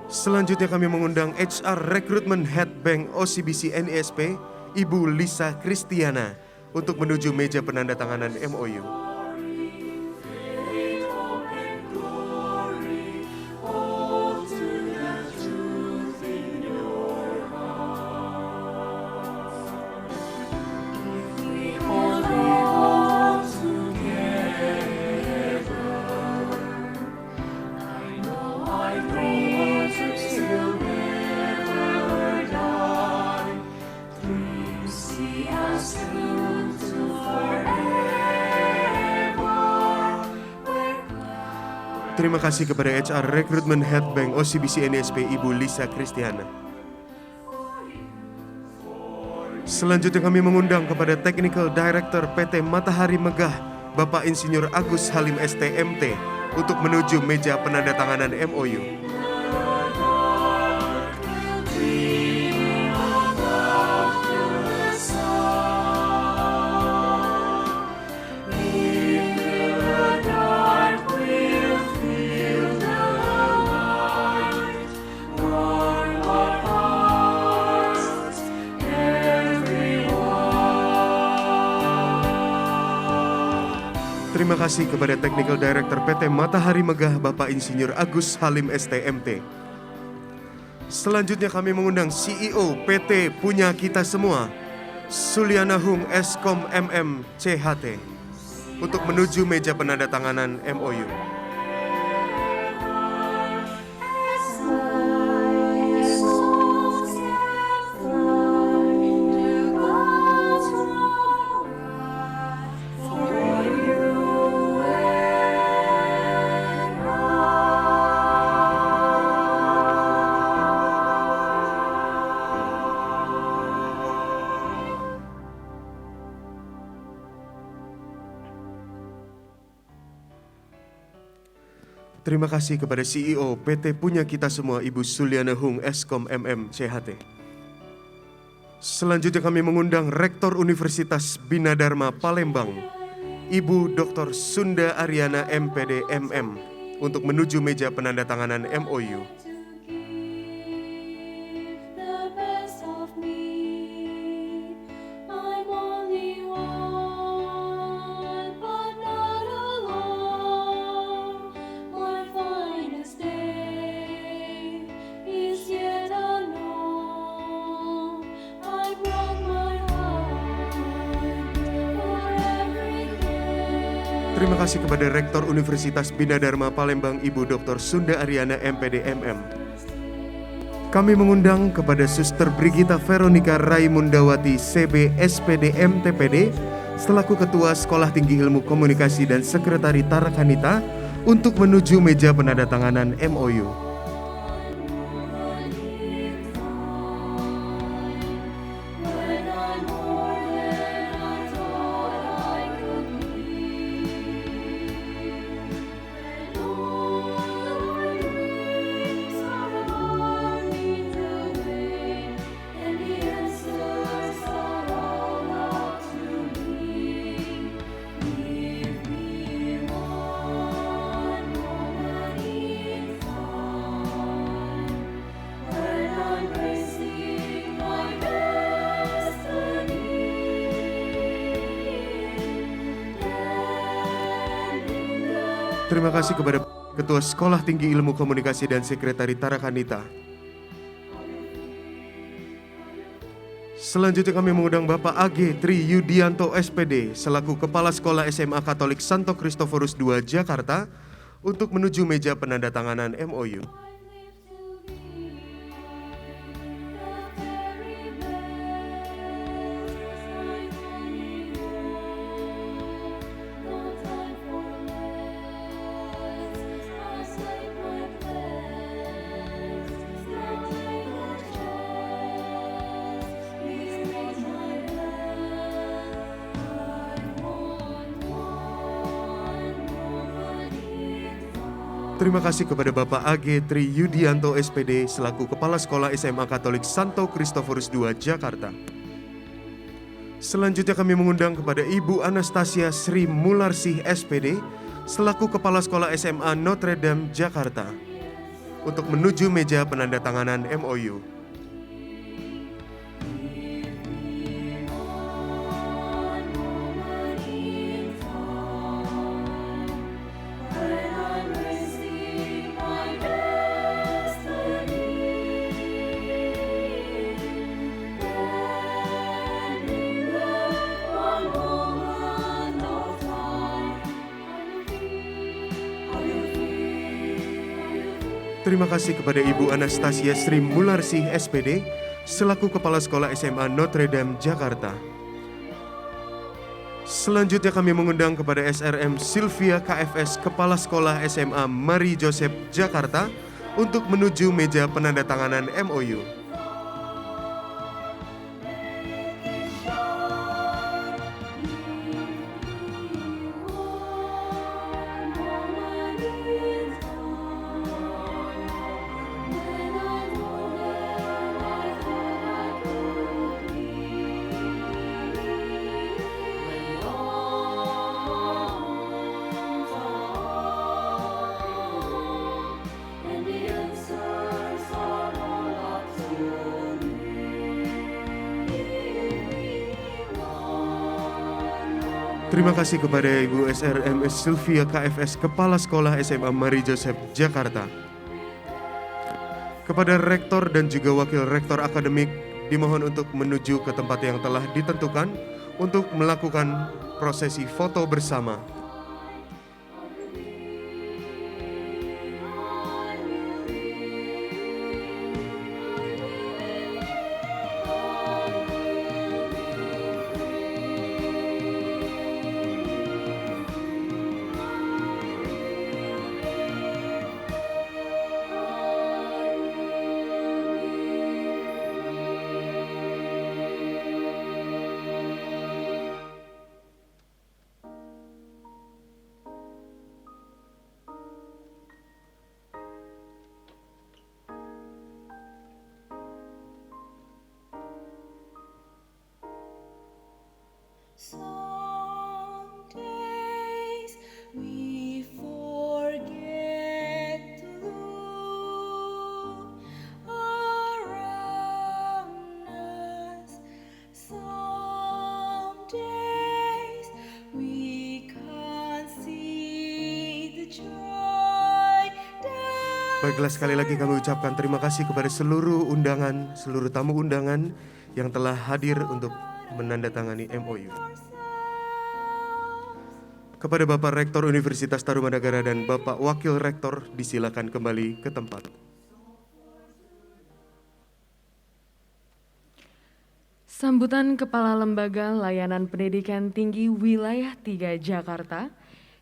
Selanjutnya kami mengundang HR Recruitment Head Bank OCBC NISP, Ibu Lisa Kristiana, untuk menuju meja penandatanganan MOU. Terima kasih kepada HR Recruitment Head Bank OCBC NSP Ibu Lisa Kristiana. Selanjutnya kami mengundang kepada Technical Director PT Matahari Megah, Bapak Insinyur Agus Halim STMT, untuk menuju meja penandatanganan MOU. Terima kasih kepada Technical Director PT Matahari Megah, Bapak Insinyur Agus Halim STMT. Selanjutnya kami mengundang CEO PT Punya Kita Semua, Suliana Hung Eskom MM CHT, untuk menuju meja penandatanganan MOU. Terima kasih kepada CEO PT Punya Kita Semua, Ibu Suliana Hung Eskom MM CHT. Selanjutnya kami mengundang Rektor Universitas Bina Dharma Palembang, Ibu Dr. Sunda Ariana MPD MM, untuk menuju meja penandatanganan MOU. Terima kasih kepada Rektor Universitas Bina Dharma Palembang, Ibu Dr. Sunda Ariana MPD MM. Kami mengundang kepada Suster Brigita Veronica Raimundawati CB SPD MTPD selaku Ketua Sekolah Tinggi Ilmu Komunikasi dan Sekretari Tarakanita untuk menuju meja penandatanganan MOU. Terima kasih kepada Ketua Sekolah Tinggi Ilmu Komunikasi dan Sekretari Tarakanita. Selanjutnya kami mengundang Bapak AG Tri Yudianto SPD selaku Kepala Sekolah SMA Katolik Santo Kristoforus II Jakarta untuk menuju meja penandatanganan MOU. Terima kasih kepada Bapak AG Tri Yudianto SPD selaku Kepala Sekolah SMA Katolik Santo Kristoforus II Jakarta. Selanjutnya kami mengundang kepada Ibu Anastasia Sri Mularsih SPD selaku Kepala Sekolah SMA Notre Dame Jakarta untuk menuju meja penandatanganan MOU. Terima kasih kepada Ibu Anastasia Sri Mularsih SPD selaku Kepala Sekolah SMA Notre Dame Jakarta. Selanjutnya kami mengundang kepada SRM Sylvia KFS Kepala Sekolah SMA Marie Joseph Jakarta untuk menuju meja penandatanganan MOU. Terima kasih kepada Ibu SRM Sylvia KFS Kepala Sekolah SMA Marie Joseph Jakarta. Kepada Rektor dan juga Wakil Rektor Akademik dimohon untuk menuju ke tempat yang telah ditentukan untuk melakukan prosesi foto bersama. Some days we forget to look around us. Some days we can't see the joy. Baiklah, sekali lagi kami ucapkan terima kasih kepada seluruh undangan, seluruh tamu undangan yang telah hadir untuk menandatangani MOU. Kepada Bapak Rektor Universitas Tarumanagara dan Bapak Wakil Rektor disilakan kembali ke tempat. Sambutan Kepala Lembaga Layanan Pendidikan Tinggi Wilayah 3 Jakarta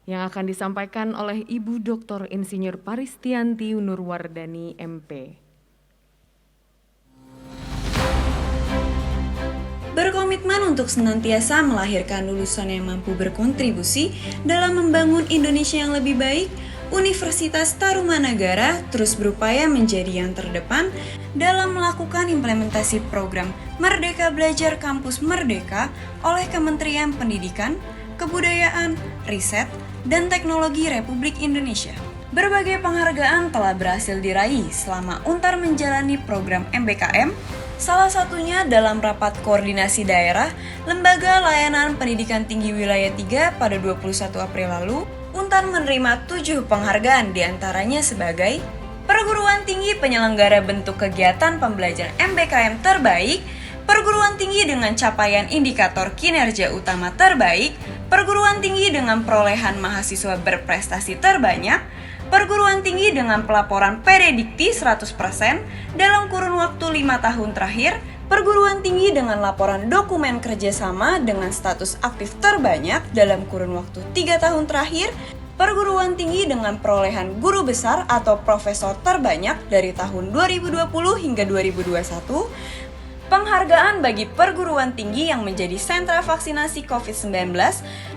yang akan disampaikan oleh Ibu Dr. Insinyur Paristianti Nurwardani MP. Berkomitmen untuk senantiasa melahirkan lulusan yang mampu berkontribusi dalam membangun Indonesia yang lebih baik, Universitas Tarumanagara terus berupaya menjadi yang terdepan dalam melakukan implementasi program Merdeka Belajar Kampus Merdeka oleh Kementerian Pendidikan, Kebudayaan, Riset, dan Teknologi Republik Indonesia. Berbagai penghargaan telah berhasil diraih selama Untar menjalani program MBKM, salah satunya dalam rapat koordinasi daerah Lembaga Layanan Pendidikan Tinggi Wilayah 3 pada 21 April lalu. Untar menerima 7 penghargaan diantaranya sebagai Perguruan Tinggi Penyelenggara Bentuk Kegiatan Pembelajaran MBKM Terbaik, Perguruan Tinggi dengan Capaian Indikator Kinerja Utama Terbaik, Perguruan Tinggi dengan Perolehan Mahasiswa Berprestasi Terbanyak, Perguruan Tinggi dengan pelaporan predikti 100% dalam kurun waktu 5 tahun terakhir, Perguruan Tinggi dengan laporan dokumen kerjasama dengan status aktif terbanyak dalam kurun waktu 3 tahun terakhir, Perguruan Tinggi dengan perolehan guru besar atau profesor terbanyak dari tahun 2020 hingga 2021, penghargaan bagi perguruan tinggi yang menjadi sentra vaksinasi COVID-19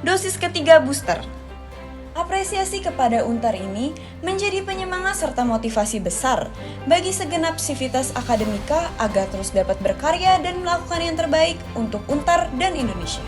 dosis ketiga booster. Apresiasi kepada Untar ini menjadi penyemangat serta motivasi besar bagi segenap sivitas akademika agar terus dapat berkarya dan melakukan yang terbaik untuk Untar dan Indonesia.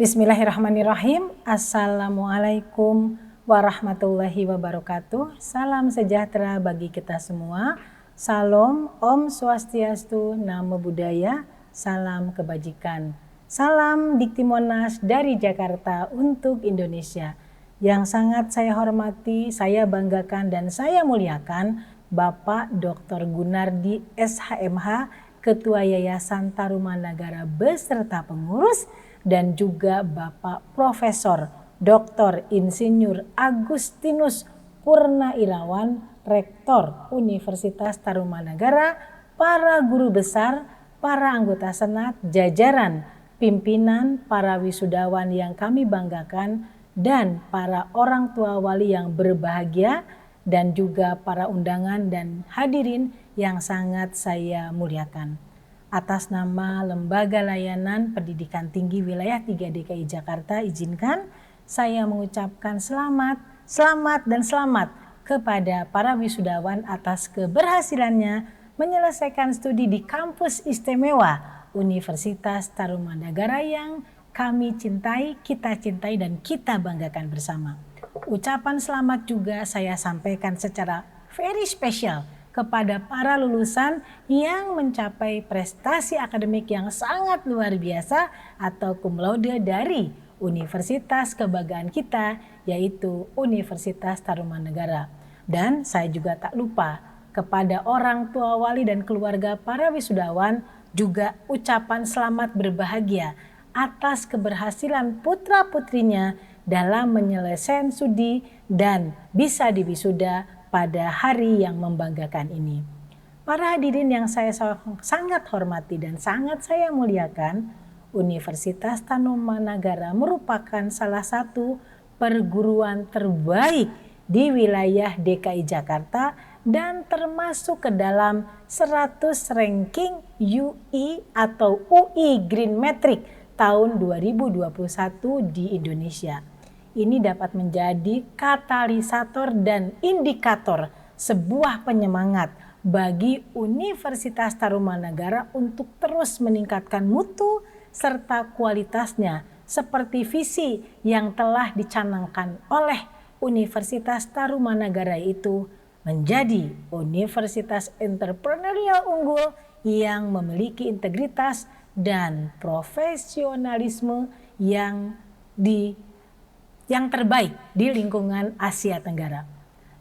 Bismillahirrahmanirrahim. Assalamualaikum warahmatullahi wabarakatuh. Salam sejahtera bagi kita semua. Salam, Om Swastiastu, Namo Buddhaya, salam kebajikan. Salam Dikti Monas dari Jakarta untuk Indonesia. Yang sangat saya hormati, saya banggakan dan saya muliakan Bapak Dr. Gunardi SHMH, Ketua Yayasan Tarumanagara beserta pengurus, dan juga Bapak Profesor Dr. Insinyur Agustinus Purnairawan, Rektor Universitas Tarumanagara, para guru besar, para anggota senat, jajaran pimpinan, para wisudawan yang kami banggakan, dan para orang tua wali yang berbahagia, dan juga para undangan dan hadirin yang sangat saya muliakan. Atas nama Lembaga Layanan Pendidikan Tinggi Wilayah 3 DKI Jakarta, izinkan saya mengucapkan selamat kepada para wisudawan atas keberhasilannya menyelesaikan studi di kampus istimewa Universitas Tarumanagara yang kami cintai, kita cintai, dan kita banggakan bersama. Ucapan selamat juga saya sampaikan secara very special kepada para lulusan yang mencapai prestasi akademik yang sangat luar biasa atau cum laude dari universitas kebanggaan kita, yaitu Universitas Tarumanagara. Dan saya juga tak lupa kepada orang tua wali dan keluarga para wisudawan juga ucapan selamat berbahagia atas keberhasilan putra-putrinya dalam menyelesaikan studi dan bisa diwisuda pada hari yang membanggakan ini. Para hadirin yang saya sangat hormati dan sangat saya muliakan, Universitas Tarumanagara merupakan salah satu perguruan terbaik di wilayah DKI Jakarta dan termasuk ke dalam 100 ranking UI atau UI Green Metric tahun 2021 di Indonesia. Ini dapat menjadi katalisator dan indikator sebuah penyemangat bagi Universitas Tarumanagara untuk terus meningkatkan mutu serta kualitasnya seperti visi yang telah dicanangkan oleh Universitas Tarumanagara, itu menjadi universitas entrepreneurial unggul yang memiliki integritas dan profesionalisme yang terbaik di lingkungan Asia Tenggara.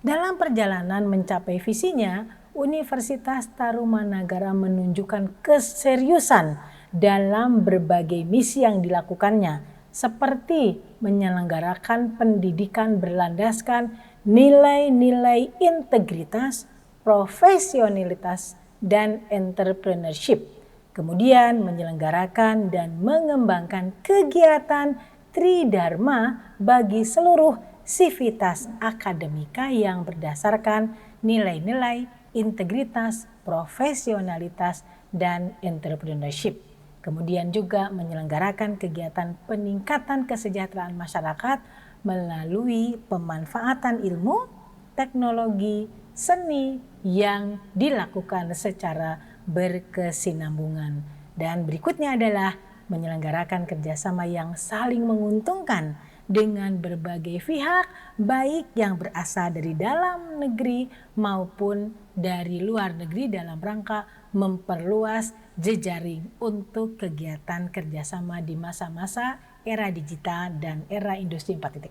Dalam perjalanan mencapai visinya, Universitas Tarumanagara menunjukkan keseriusan dalam berbagai misi yang dilakukannya, seperti menyelenggarakan pendidikan berlandaskan nilai-nilai integritas, profesionalitas, dan entrepreneurship. Kemudian menyelenggarakan dan mengembangkan kegiatan Tridharma bagi seluruh sivitas akademika yang berdasarkan nilai-nilai integritas, profesionalitas, dan entrepreneurship. Kemudian juga menyelenggarakan kegiatan peningkatan kesejahteraan masyarakat melalui pemanfaatan ilmu, teknologi, seni yang dilakukan secara berkesinambungan. Dan berikutnya adalah menyelenggarakan kerjasama yang saling menguntungkan dengan berbagai pihak, baik yang berasal dari dalam negeri maupun dari luar negeri, dalam rangka memperluas jejaring untuk kegiatan kerjasama di masa-masa era digital dan era industri 4.0.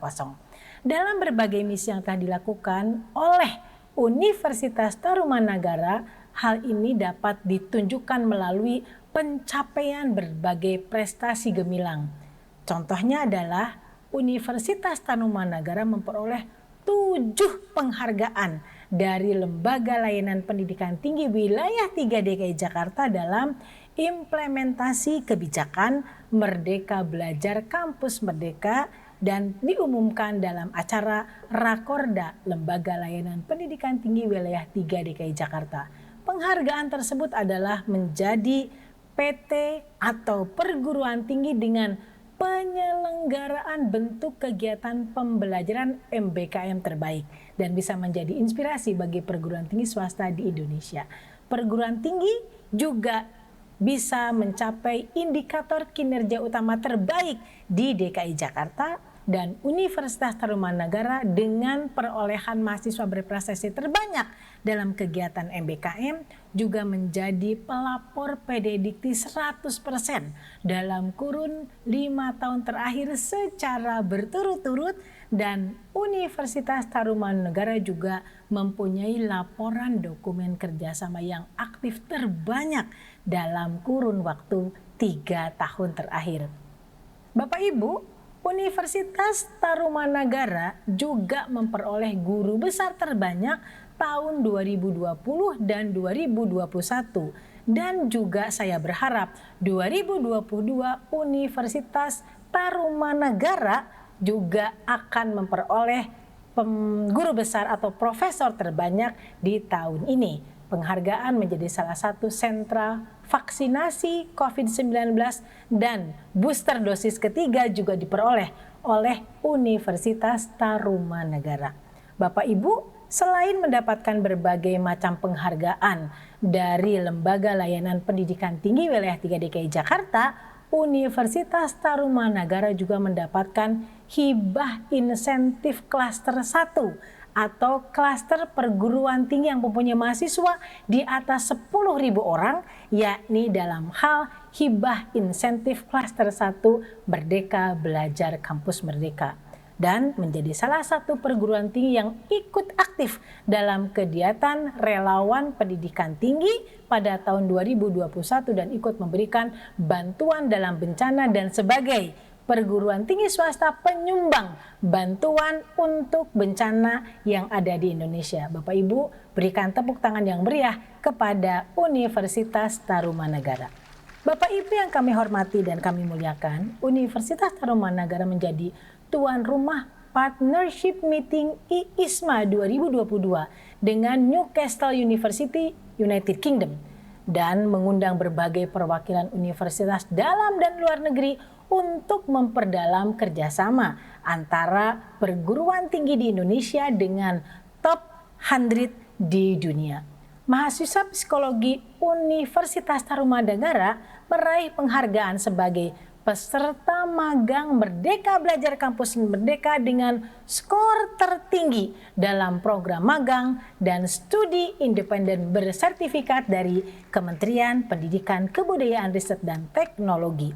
Dalam berbagai misi yang telah dilakukan oleh Universitas Tarumanagara, hal ini dapat ditunjukkan melalui pencapaian berbagai prestasi gemilang. Contohnya adalah Universitas Tarumanagara memperoleh 7 penghargaan dari Lembaga Layanan Pendidikan Tinggi Wilayah 3 DKI Jakarta dalam implementasi kebijakan Merdeka Belajar Kampus Merdeka dan diumumkan dalam acara Rakorda Lembaga Layanan Pendidikan Tinggi Wilayah 3 DKI Jakarta. Penghargaan tersebut adalah menjadi PT atau perguruan tinggi dengan penyelenggaraan bentuk kegiatan pembelajaran MBKM terbaik dan bisa menjadi inspirasi bagi perguruan tinggi swasta di Indonesia. Perguruan tinggi juga bisa mencapai indikator kinerja utama terbaik di DKI Jakarta dan Universitas Tarumanagara dengan perolehan mahasiswa berprestasi terbanyak dalam kegiatan MBKM juga menjadi pelapor PDDikti 100% dalam kurun 5 tahun terakhir secara berturut-turut, dan Universitas Tarumanagara juga mempunyai laporan dokumen kerjasama yang aktif terbanyak dalam kurun waktu 3 tahun terakhir. Bapak Ibu, Universitas Tarumanagara juga memperoleh guru besar terbanyak tahun 2020 dan 2021. Dan juga saya berharap 2022 Universitas Tarumanagara juga akan memperoleh guru besar atau profesor terbanyak di tahun ini. Penghargaan menjadi salah satu sentra vaksinasi COVID-19 dan booster dosis ketiga juga diperoleh oleh Universitas Tarumanagara. Bapak Ibu, selain mendapatkan berbagai macam penghargaan dari Lembaga Layanan Pendidikan Tinggi Wilayah 3 DKI Jakarta, Universitas Tarumanagara juga mendapatkan hibah insentif klaster 1 atau klaster perguruan tinggi yang mempunyai mahasiswa di atas 10.000 orang, yakni dalam hal hibah insentif klaster 1 Merdeka Belajar Kampus Merdeka, dan menjadi salah satu perguruan tinggi yang ikut aktif dalam kegiatan relawan pendidikan tinggi pada tahun 2021 dan ikut memberikan bantuan dalam bencana dan sebagai perguruan tinggi swasta penyumbang bantuan untuk bencana yang ada di Indonesia. Bapak Ibu, berikan tepuk tangan yang meriah kepada Universitas Tarumanagara. Bapak Ibu yang kami hormati dan kami muliakan, Universitas Tarumanagara menjadi tuan rumah Partnership Meeting IISMA 2022 dengan Newcastle University, United Kingdom, dan mengundang berbagai perwakilan universitas dalam dan luar negeri untuk memperdalam kerjasama antara perguruan tinggi di Indonesia dengan top 100 di dunia. Mahasiswa psikologi Universitas Tarumanagara meraih penghargaan sebagai peserta magang Merdeka Belajar Kampus Merdeka dengan skor tertinggi dalam program magang dan studi independen bersertifikat dari Kementerian Pendidikan, Kebudayaan, Riset, dan Teknologi.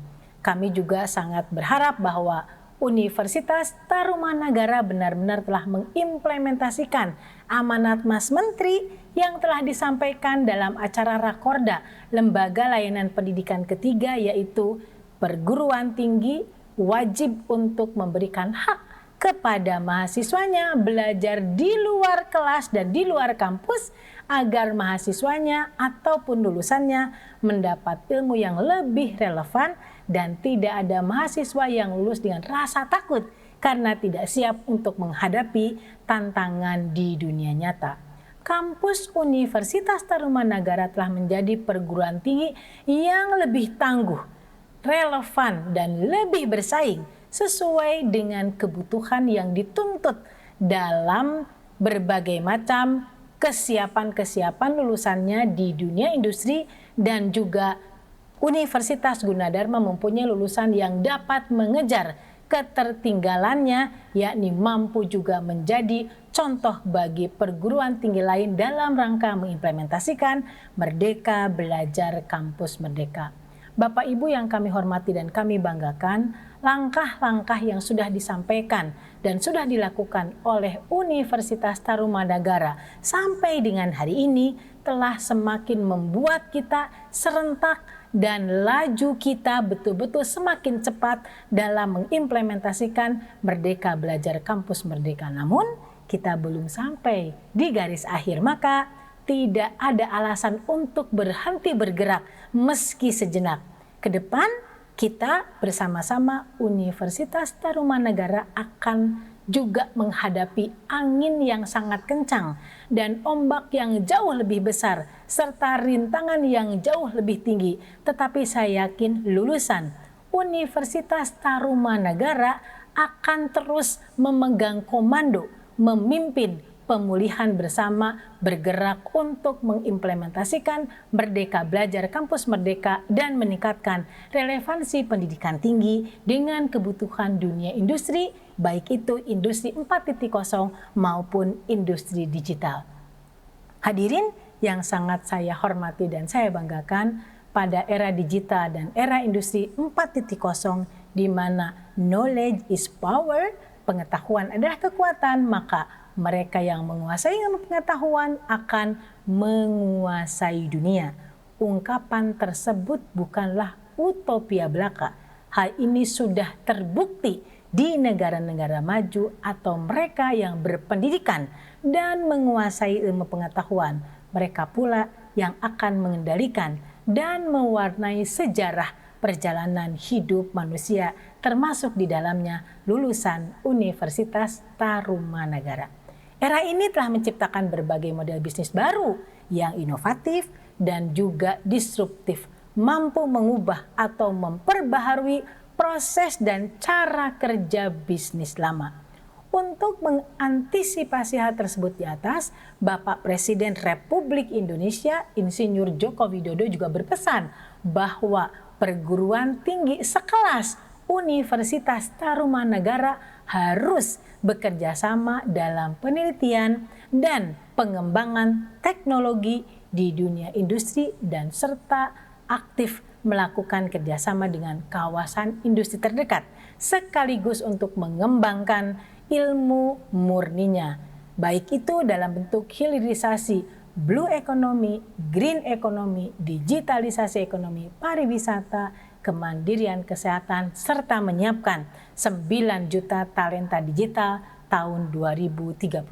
Kami juga sangat berharap bahwa Universitas Tarumanagara benar-benar telah mengimplementasikan amanat Mas Menteri yang telah disampaikan dalam acara Rakorda Lembaga Layanan Pendidikan ketiga, yaitu perguruan tinggi wajib untuk memberikan hak kepada mahasiswanya belajar di luar kelas dan di luar kampus agar mahasiswanya ataupun lulusannya mendapat ilmu yang lebih relevan dan tidak ada mahasiswa yang lulus dengan rasa takut karena tidak siap untuk menghadapi tantangan di dunia nyata. Kampus Universitas Tarumanagara telah menjadi perguruan tinggi yang lebih tangguh, relevan, dan lebih bersaing sesuai dengan kebutuhan yang dituntut dalam berbagai macam kesiapan lulusannya di dunia industri, dan juga Universitas Gunadarma mempunyai lulusan yang dapat mengejar ketertinggalannya, yakni mampu juga menjadi contoh bagi perguruan tinggi lain dalam rangka mengimplementasikan Merdeka Belajar Kampus Merdeka. Bapak Ibu yang kami hormati dan kami banggakan, langkah-langkah yang sudah disampaikan dan sudah dilakukan oleh Universitas Tarumanagara sampai dengan hari ini telah semakin membuat kita serentak dan laju kita betul-betul semakin cepat dalam mengimplementasikan Merdeka Belajar Kampus Merdeka. Namun kita belum sampai di garis akhir, maka tidak ada alasan untuk berhenti bergerak meski sejenak. Ke depan kita bersama-sama Universitas Tarumanagara akan juga menghadapi angin yang sangat kencang dan ombak yang jauh lebih besar serta rintangan yang jauh lebih tinggi. Tetapi saya yakin lulusan Universitas Tarumanagara akan terus memegang komando, memimpin pemulihan bersama, bergerak untuk mengimplementasikan Merdeka Belajar Kampus Merdeka dan meningkatkan relevansi pendidikan tinggi dengan kebutuhan dunia industri baik itu industri 4.0 maupun industri digital. Hadirin yang sangat saya hormati dan saya banggakan, pada era digital dan era industri 4.0 di mana knowledge is power, pengetahuan adalah kekuatan, maka mereka yang menguasai ilmu pengetahuan akan menguasai dunia. Ungkapan tersebut bukanlah utopia belaka. Hal ini sudah terbukti di negara-negara maju atau mereka yang berpendidikan dan menguasai ilmu pengetahuan. Mereka pula yang akan mengendalikan dan mewarnai sejarah perjalanan hidup manusia, termasuk di dalamnya lulusan Universitas Tarumanagara. Era ini telah menciptakan berbagai model bisnis baru yang inovatif dan juga disruptif, mampu mengubah atau memperbaharui proses dan cara kerja bisnis lama. Untuk mengantisipasi hal tersebut di atas, Bapak Presiden Republik Indonesia Insinyur Joko Widodo juga berpesan bahwa perguruan tinggi sekelas Universitas Tarumanagara harus bekerja sama dalam penelitian dan pengembangan teknologi di dunia industri dan serta aktif melakukan kerjasama dengan kawasan industri terdekat sekaligus untuk mengembangkan ilmu murninya, baik itu dalam bentuk hilirisasi, blue economy, green economy, digitalisasi ekonomi, pariwisata, kemandirian kesehatan, serta menyiapkan 9 juta talenta digital tahun 2035.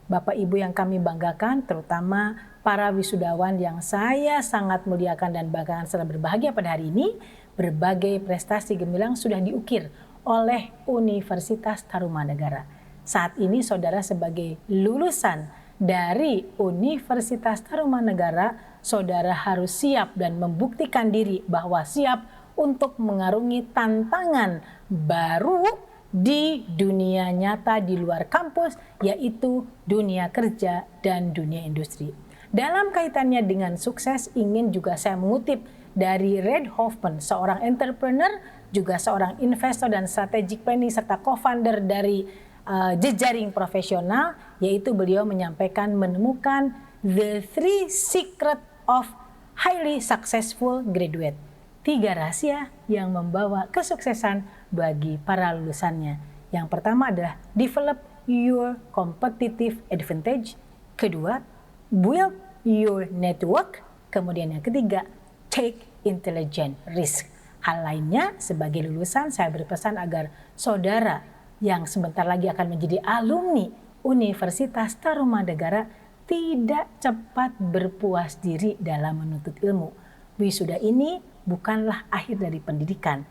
Bapak Ibu yang kami banggakan, terutama para wisudawan yang saya sangat muliakan dan bahkan sangat berbahagia pada hari ini, berbagai prestasi gemilang sudah diukir oleh Universitas Tarumanagara. Saat ini saudara sebagai lulusan dari Universitas Tarumanagara, saudara harus siap dan membuktikan diri bahwa siap untuk mengarungi tantangan baru di dunia nyata di luar kampus, yaitu dunia kerja dan dunia industri. Dalam kaitannya dengan sukses, ingin juga saya mengutip dari Reid Hoffman, seorang entrepreneur, juga seorang investor dan strategic planning serta co-founder dari jejaring profesional, yaitu beliau menyampaikan menemukan the 3 secret of highly successful graduate. 3 rahasia yang membawa kesuksesan bagi para lulusannya. Yang pertama adalah develop your competitive advantage. Kedua, build your network. Kemudian yang ketiga, take intelligent risk. Hal lainnya, sebagai lulusan saya berpesan agar saudara yang sebentar lagi akan menjadi alumni Universitas Tarumanagara tidak cepat berpuas diri dalam menuntut ilmu. Wisuda ini bukanlah akhir dari pendidikan,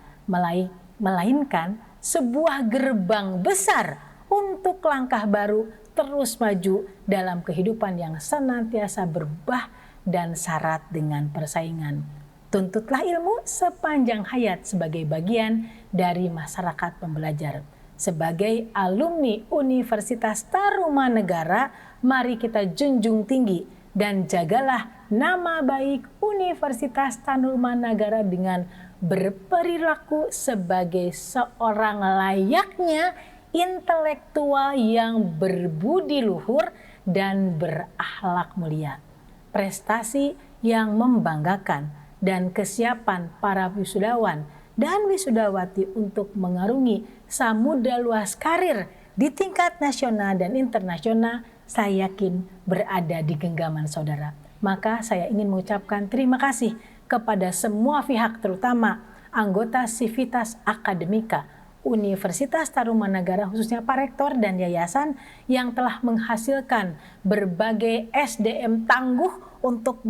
melainkan sebuah gerbang besar untuk langkah baru terus maju dalam kehidupan yang senantiasa berubah dan syarat dengan persaingan. Tuntutlah ilmu sepanjang hayat sebagai bagian dari masyarakat pembelajar. Sebagai alumni Universitas Tarumanagara, mari kita junjung tinggi dan jagalah nama baik Universitas Tarumanagara dengan berperilaku sebagai seorang layaknya intelektual yang berbudi luhur dan berakhlak mulia. Prestasi yang membanggakan dan kesiapan para wisudawan dan wisudawati untuk mengarungi samudra luas karir di tingkat nasional dan internasional, saya yakin berada di genggaman saudara. Maka saya ingin mengucapkan terima kasih kepada semua pihak, terutama anggota Civitas Akademika Universitas Tarumanagara, khususnya Pak Rektor dan Yayasan yang telah menghasilkan berbagai SDM tangguh untuk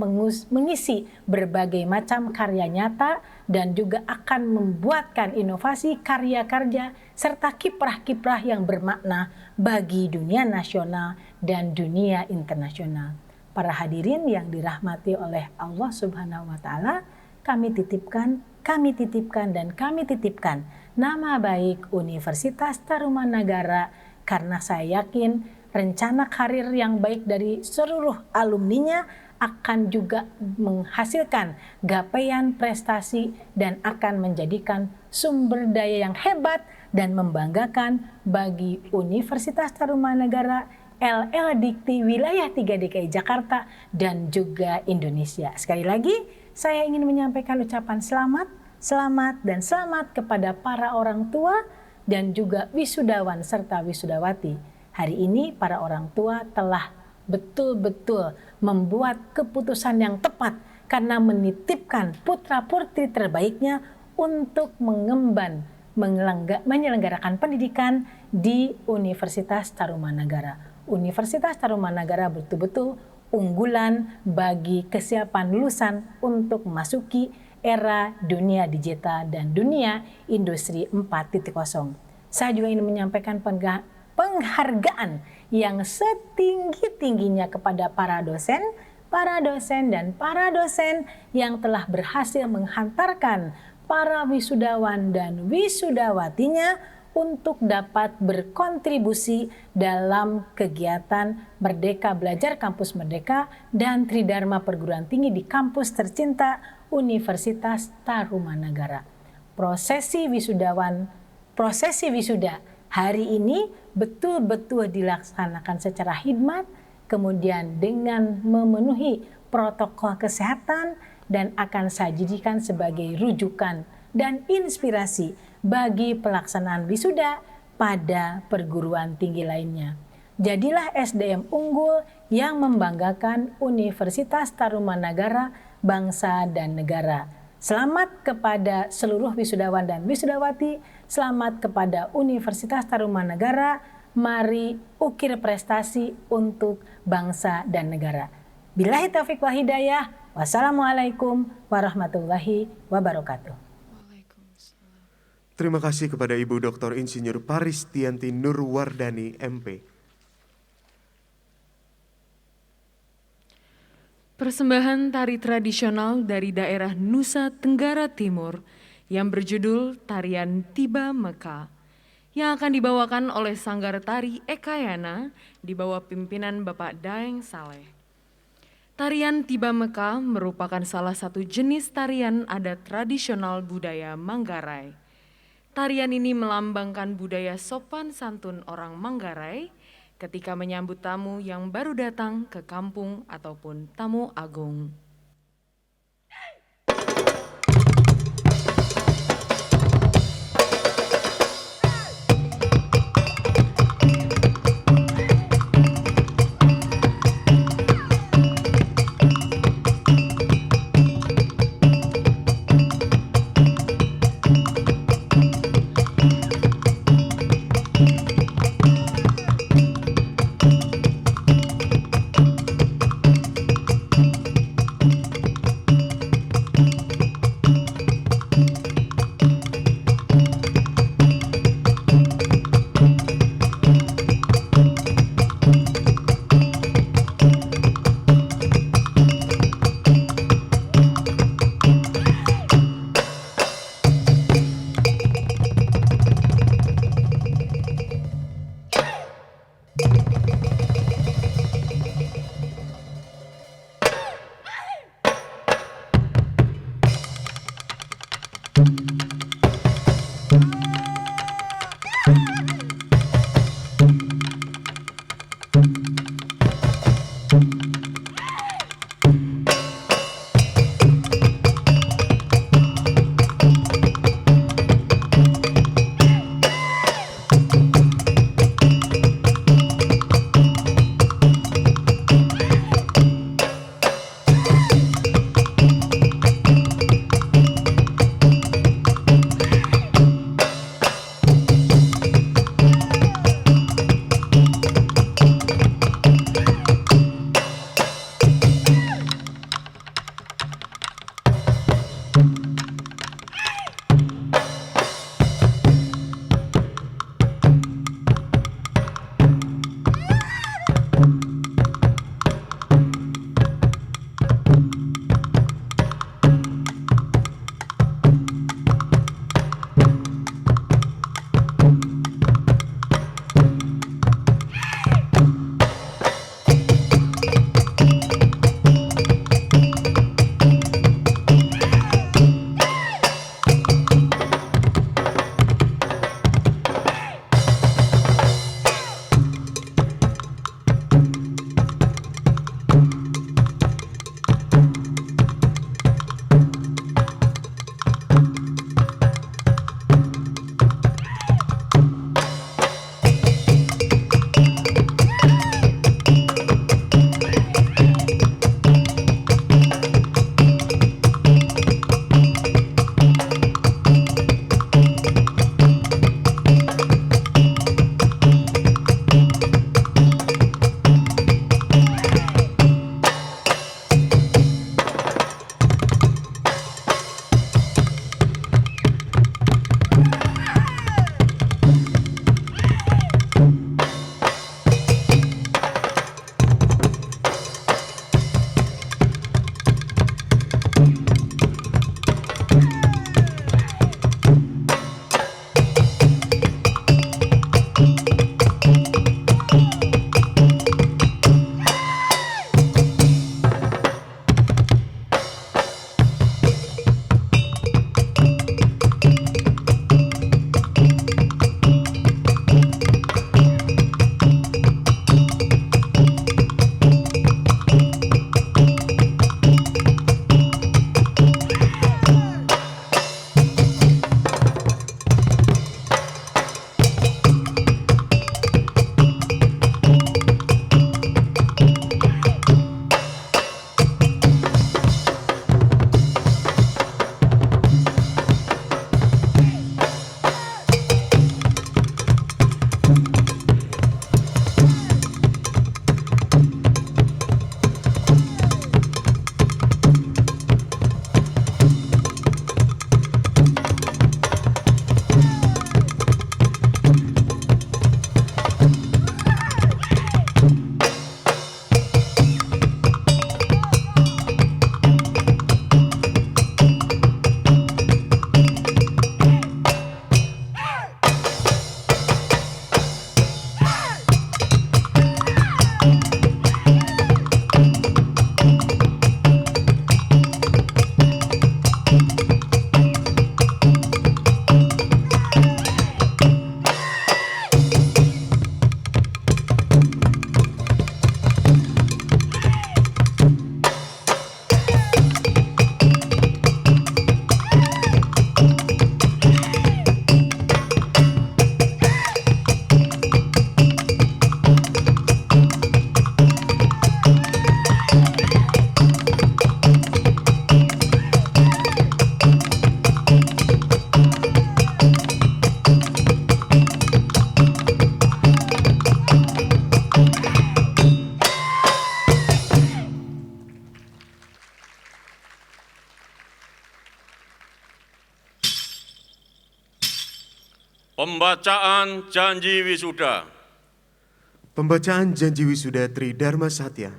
mengisi berbagai macam karya nyata dan juga akan membuatkan inovasi karya-karya serta kiprah-kiprah yang bermakna bagi dunia nasional dan dunia internasional. Para hadirin yang dirahmati oleh Allah Subhanahu wa Ta'ala, kami titipkan nama baik Universitas Tarumanagara karena saya yakin rencana karir yang baik dari seluruh alumninya akan juga menghasilkan gapaian prestasi dan akan menjadikan sumber daya yang hebat dan membanggakan bagi Universitas Tarumanagara LL Dikti Wilayah 3 DKI Jakarta dan juga Indonesia. Sekali lagi, saya ingin menyampaikan ucapan selamat kepada para orang tua dan juga wisudawan serta wisudawati. Hari ini para orang tua telah betul-betul membuat keputusan yang tepat karena menitipkan putra-putri terbaiknya untuk menyelenggarakan pendidikan di Universitas Tarumanagara. Universitas Tarumanagara betul-betul unggulan bagi kesiapan lulusan untuk memasuki era dunia digital dan dunia industri 4.0. Saya juga ingin menyampaikan penghargaan yang setinggi-tingginya kepada para dosen dan para dosen yang telah berhasil menghantarkan para wisudawan dan wisudawatinya untuk dapat berkontribusi dalam kegiatan Merdeka Belajar Kampus Merdeka dan Tridharma Perguruan Tinggi di kampus tercinta Universitas Tarumanagara. Prosesi wisuda hari ini betul-betul dilaksanakan secara hikmat, kemudian dengan memenuhi protokol kesehatan dan akan saya jadikan sebagai rujukan dan inspirasi bagi pelaksanaan wisuda pada perguruan tinggi lainnya. Jadilah SDM unggul yang membanggakan Universitas Tarumanagara, bangsa dan negara. Selamat kepada seluruh wisudawan dan wisudawati, selamat kepada Universitas Tarumanagara. Mari ukir prestasi untuk bangsa dan negara. Billahi taufiq wal hidayah. Wassalamualaikum warahmatullahi wabarakatuh. Terima kasih kepada Ibu Dr. Insinyur Paristianti Nurwardani, MP. Persembahan tari tradisional dari daerah Nusa Tenggara Timur yang berjudul Tarian Tiba Meka yang akan dibawakan oleh Sanggar Tari Ekayana di bawah pimpinan Bapak Daeng Saleh. Tarian Tiba Meka merupakan salah satu jenis tarian adat tradisional budaya Manggarai. Tarian ini melambangkan budaya sopan santun orang Manggarai ketika menyambut tamu yang baru datang ke kampung ataupun tamu agung. Pembacaan Janji Wisuda. Pembacaan Janji Wisuda Tri Dharma Satya.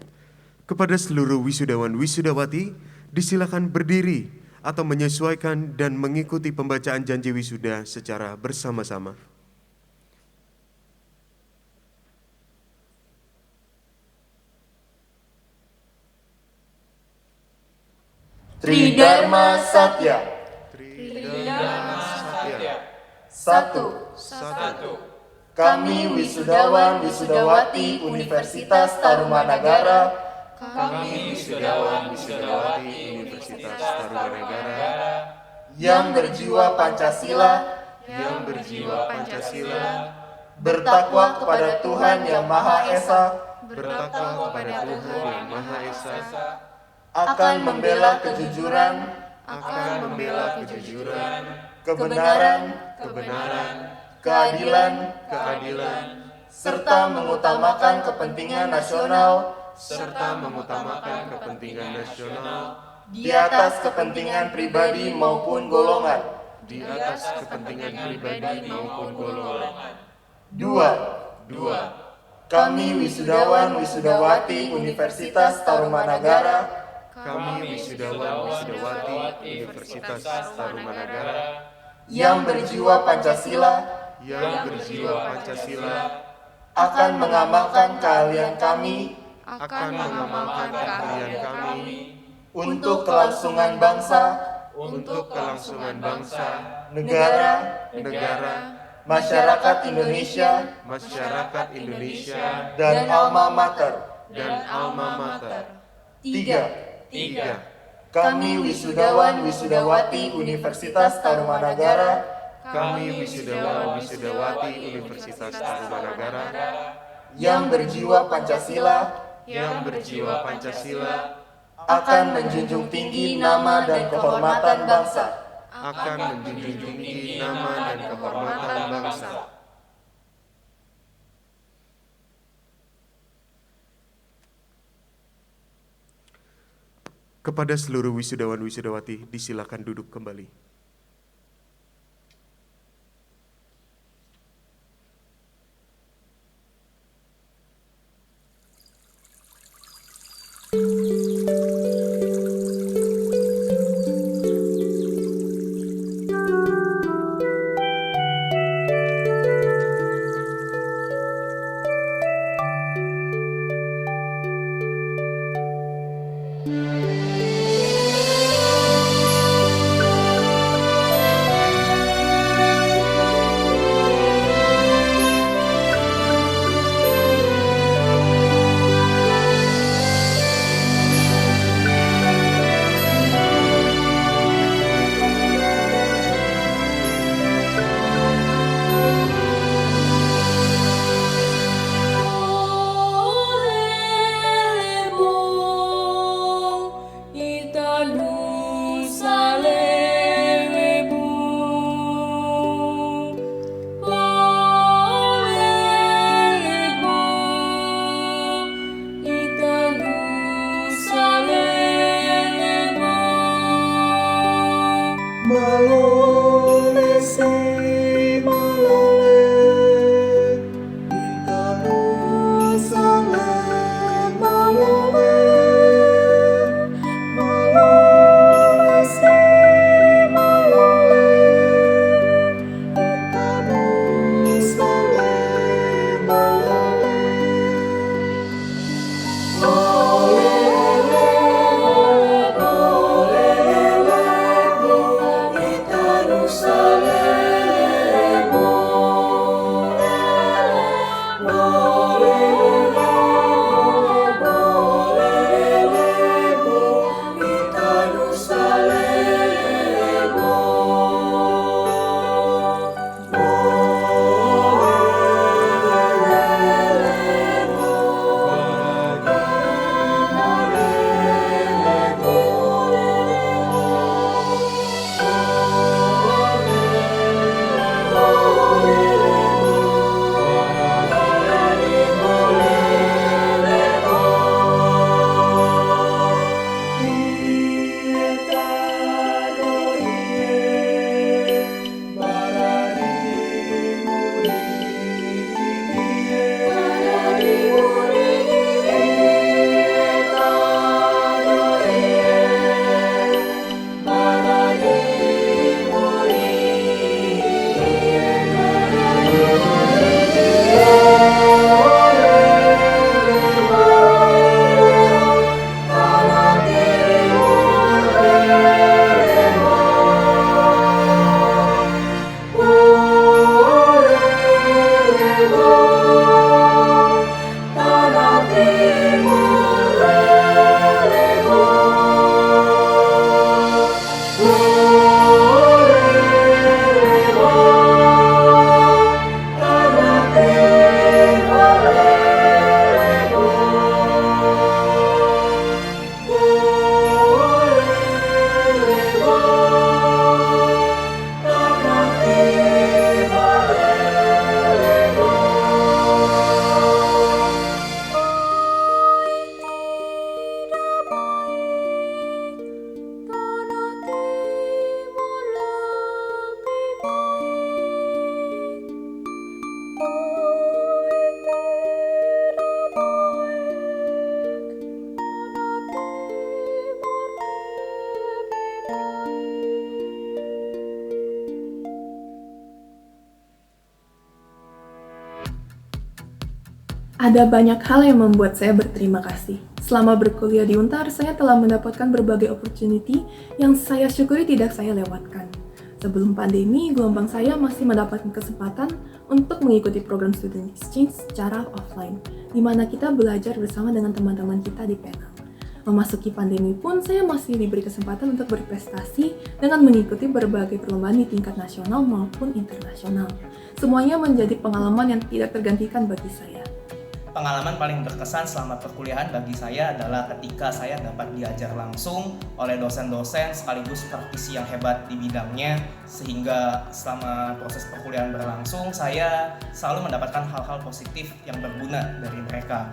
Kepada seluruh wisudawan wisudawati, disilakan berdiri atau menyesuaikan dan mengikuti pembacaan Janji Wisuda secara bersama-sama. Tri Dharma Satya. Satu. Kami wisudawan wisudawati Universitas Tarumanagara. Yang berjiwa Pancasila. Bertakwa kepada Tuhan Yang Maha Esa. Akan membela kejujuran. Kebenaran. Keadilan. Serta mengutamakan kepentingan nasional. Di atas kepentingan pribadi maupun golongan. 2. Kami wisudawan wisudawati Universitas Tarumanagara. Yang berjiwa Pancasila. Akan mengamalkan keahlian kami. Untuk kelangsungan bangsa. Negara. Masyarakat Indonesia. Dan alma mater. 3. Kami wisudawan wisudawati Universitas Tarumanagara. Yang berjiwa Pancasila. Akan menjunjung tinggi nama dan kehormatan bangsa. Kepada seluruh wisudawan wisudawati, disilakan duduk kembali. Ada banyak hal yang membuat saya berterima kasih. Selama berkuliah di Untar, saya telah mendapatkan berbagai opportunity yang saya syukuri tidak saya lewatkan. Sebelum pandemi, gelombang saya masih mendapatkan kesempatan untuk mengikuti program student exchange secara offline, di mana kita belajar bersama dengan teman-teman kita di Penang. Memasuki pandemi pun, saya masih diberi kesempatan untuk berprestasi dengan mengikuti berbagai perlombaan di tingkat nasional maupun internasional. Semuanya menjadi pengalaman yang tidak tergantikan bagi saya. Pengalaman paling berkesan selama perkuliahan bagi saya adalah ketika saya dapat diajar langsung oleh dosen-dosen sekaligus praktisi yang hebat di bidangnya, sehingga selama proses perkuliahan berlangsung saya selalu mendapatkan hal-hal positif yang berguna dari mereka.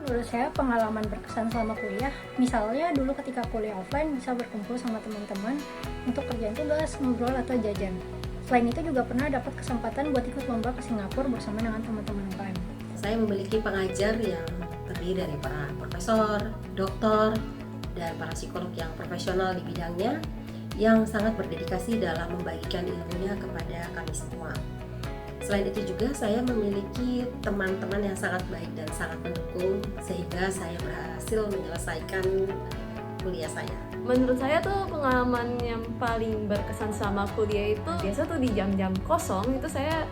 Menurut saya pengalaman berkesan selama kuliah, misalnya dulu ketika kuliah offline bisa berkumpul sama teman-teman untuk kerjaan tugas, ngobrol, atau jajan. Selain itu juga pernah dapat kesempatan buat ikut lomba ke Singapura bersama dengan teman-teman UKM. Saya memiliki pengajar yang terdiri dari para profesor, doktor, dan para psikolog yang profesional di bidangnya yang sangat berdedikasi dalam membagikan ilmunya kepada kami semua. Selain itu juga saya memiliki teman-teman yang sangat baik dan sangat mendukung sehingga saya berhasil menyelesaikan kuliah saya. Menurut saya tuh pengalaman yang paling berkesan sama kuliah itu biasa tuh di jam-jam kosong itu saya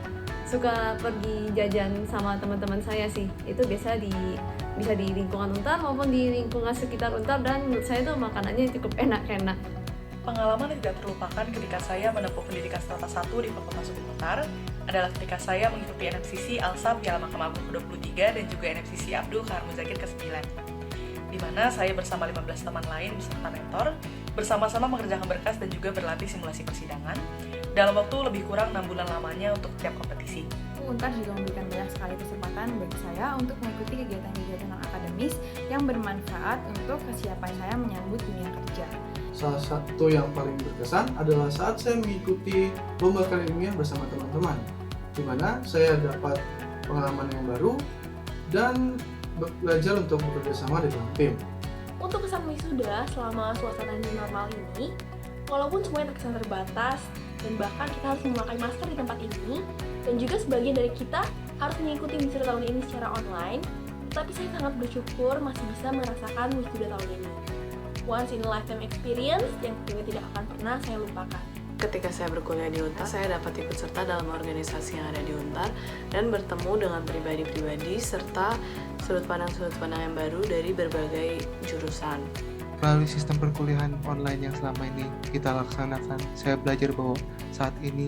suka pergi jajan sama teman-teman saya sih. Itu biasa bisa di lingkungan Untar maupun di lingkungan sekitar Untar, dan menurut saya tuh makanannya cukup enak-enak. Pengalaman yang tidak terlupakan ketika saya menempuh pendidikan strata 1 di Fakultas Hukum Untar adalah ketika saya mengikuti NMCC ALSA Piala Mahkamah Agung ke-23 dan juga NMCC Abdul Kahar Muzakir ke-9, di mana saya bersama 15 teman lain beserta mentor bersama-sama mengerjakan berkas dan juga berlatih simulasi persidangan dalam waktu lebih kurang 6 bulan lamanya untuk tiap kompetisi. Untar juga memberikan banyak sekali kesempatan bagi saya untuk mengikuti kegiatan-kegiatan akademis yang bermanfaat untuk kesiapan saya menyambut dunia kerja. Salah satu yang paling berkesan adalah saat saya mengikuti lomba karya ilmiah bersama teman-teman, di mana saya dapat pengalaman yang baru dan belajar untuk bekerja sama di dalam tim. Untuk kesan wisuda selama suasana new normal ini, walaupun semuanya terkesan terbatas dan bahkan kita harus memakai masker di tempat ini, dan juga sebagian dari kita harus mengikuti wisuda tahun ini secara online, tapi saya sangat bersyukur masih bisa merasakan wisuda tahun ini. Once in a lifetime experience yang juga tidak akan pernah saya lupakan. Ketika saya berkuliah di Untar, saya dapat ikut serta dalam organisasi yang ada di Untar dan bertemu dengan pribadi-pribadi serta sudut pandang yang baru dari berbagai jurusan. Melalui sistem perkuliahan online yang selama ini kita laksanakan, saya belajar bahwa saat ini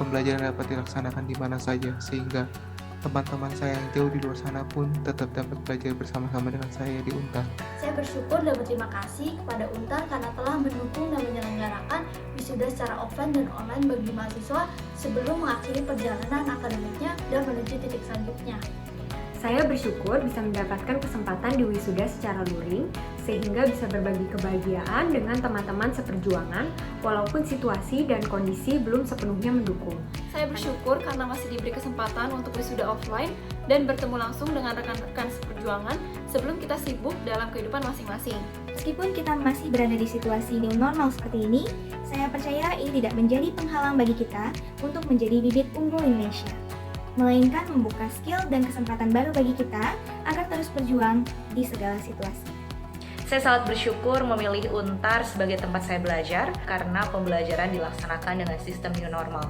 pembelajaran dapat dilaksanakan di mana saja, sehingga teman-teman saya yang jauh di luar sana pun tetap dapat belajar bersama-sama dengan saya di Untar. Saya bersyukur dan berterima kasih kepada Untar karena telah mendukung dan menyelenggarakan wisuda secara offline dan online bagi mahasiswa sebelum mengakhiri perjalanan akademiknya dan menuju titik selanjutnya. Saya bersyukur bisa mendapatkan kesempatan di wisuda secara luring, sehingga bisa berbagi kebahagiaan dengan teman-teman seperjuangan, walaupun situasi dan kondisi belum sepenuhnya mendukung. Saya bersyukur karena masih diberi kesempatan untuk wisuda offline dan bertemu langsung dengan rekan-rekan seperjuangan sebelum kita sibuk dalam kehidupan masing-masing. Meskipun kita masih berada di situasi new normal seperti ini, saya percaya ini tidak menjadi penghalang bagi kita untuk menjadi bibit unggul Indonesia, melainkan membuka skill dan kesempatan baru bagi kita agar terus berjuang di segala situasi. Saya sangat bersyukur memilih Untar sebagai tempat saya belajar karena pembelajaran dilaksanakan dengan sistem new normal.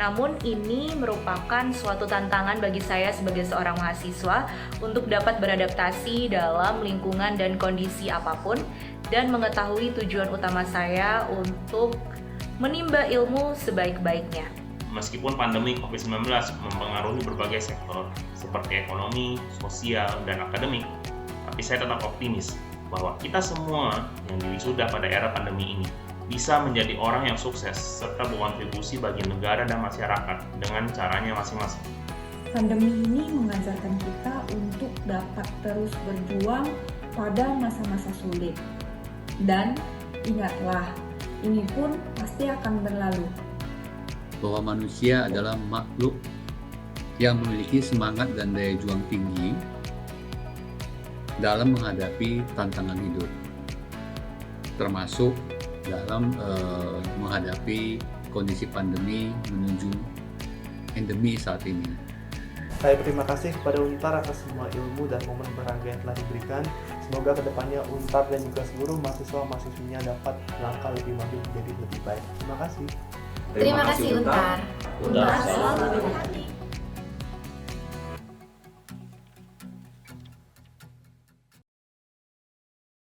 Namun ini merupakan suatu tantangan bagi saya sebagai seorang mahasiswa untuk dapat beradaptasi dalam lingkungan dan kondisi apapun dan mengetahui tujuan utama saya untuk menimba ilmu sebaik-baiknya. Meskipun pandemi COVID-19 mempengaruhi berbagai sektor seperti ekonomi, sosial, dan akademik, tapi saya tetap optimis bahwa kita semua yang diwisuda pada era pandemi ini bisa menjadi orang yang sukses serta berkontribusi bagi negara dan masyarakat dengan caranya masing-masing. Pandemi ini mengajarkan kita untuk dapat terus berjuang pada masa-masa sulit. Dan ingatlah, ini pun pasti akan berlalu. Bahwa manusia adalah makhluk yang memiliki semangat dan daya juang tinggi dalam menghadapi tantangan hidup, termasuk dalam menghadapi kondisi pandemi menuju endemi saat ini. Saya berterima kasih kepada Untar atas semua ilmu dan momen berharga yang telah diberikan. Semoga kedepannya Untar dan juga seluruh mahasiswa-mahasiswinya dapat melangkah lebih maju menjadi lebih baik. Terima kasih. Terima kasih Untar. Untar selalu berhati.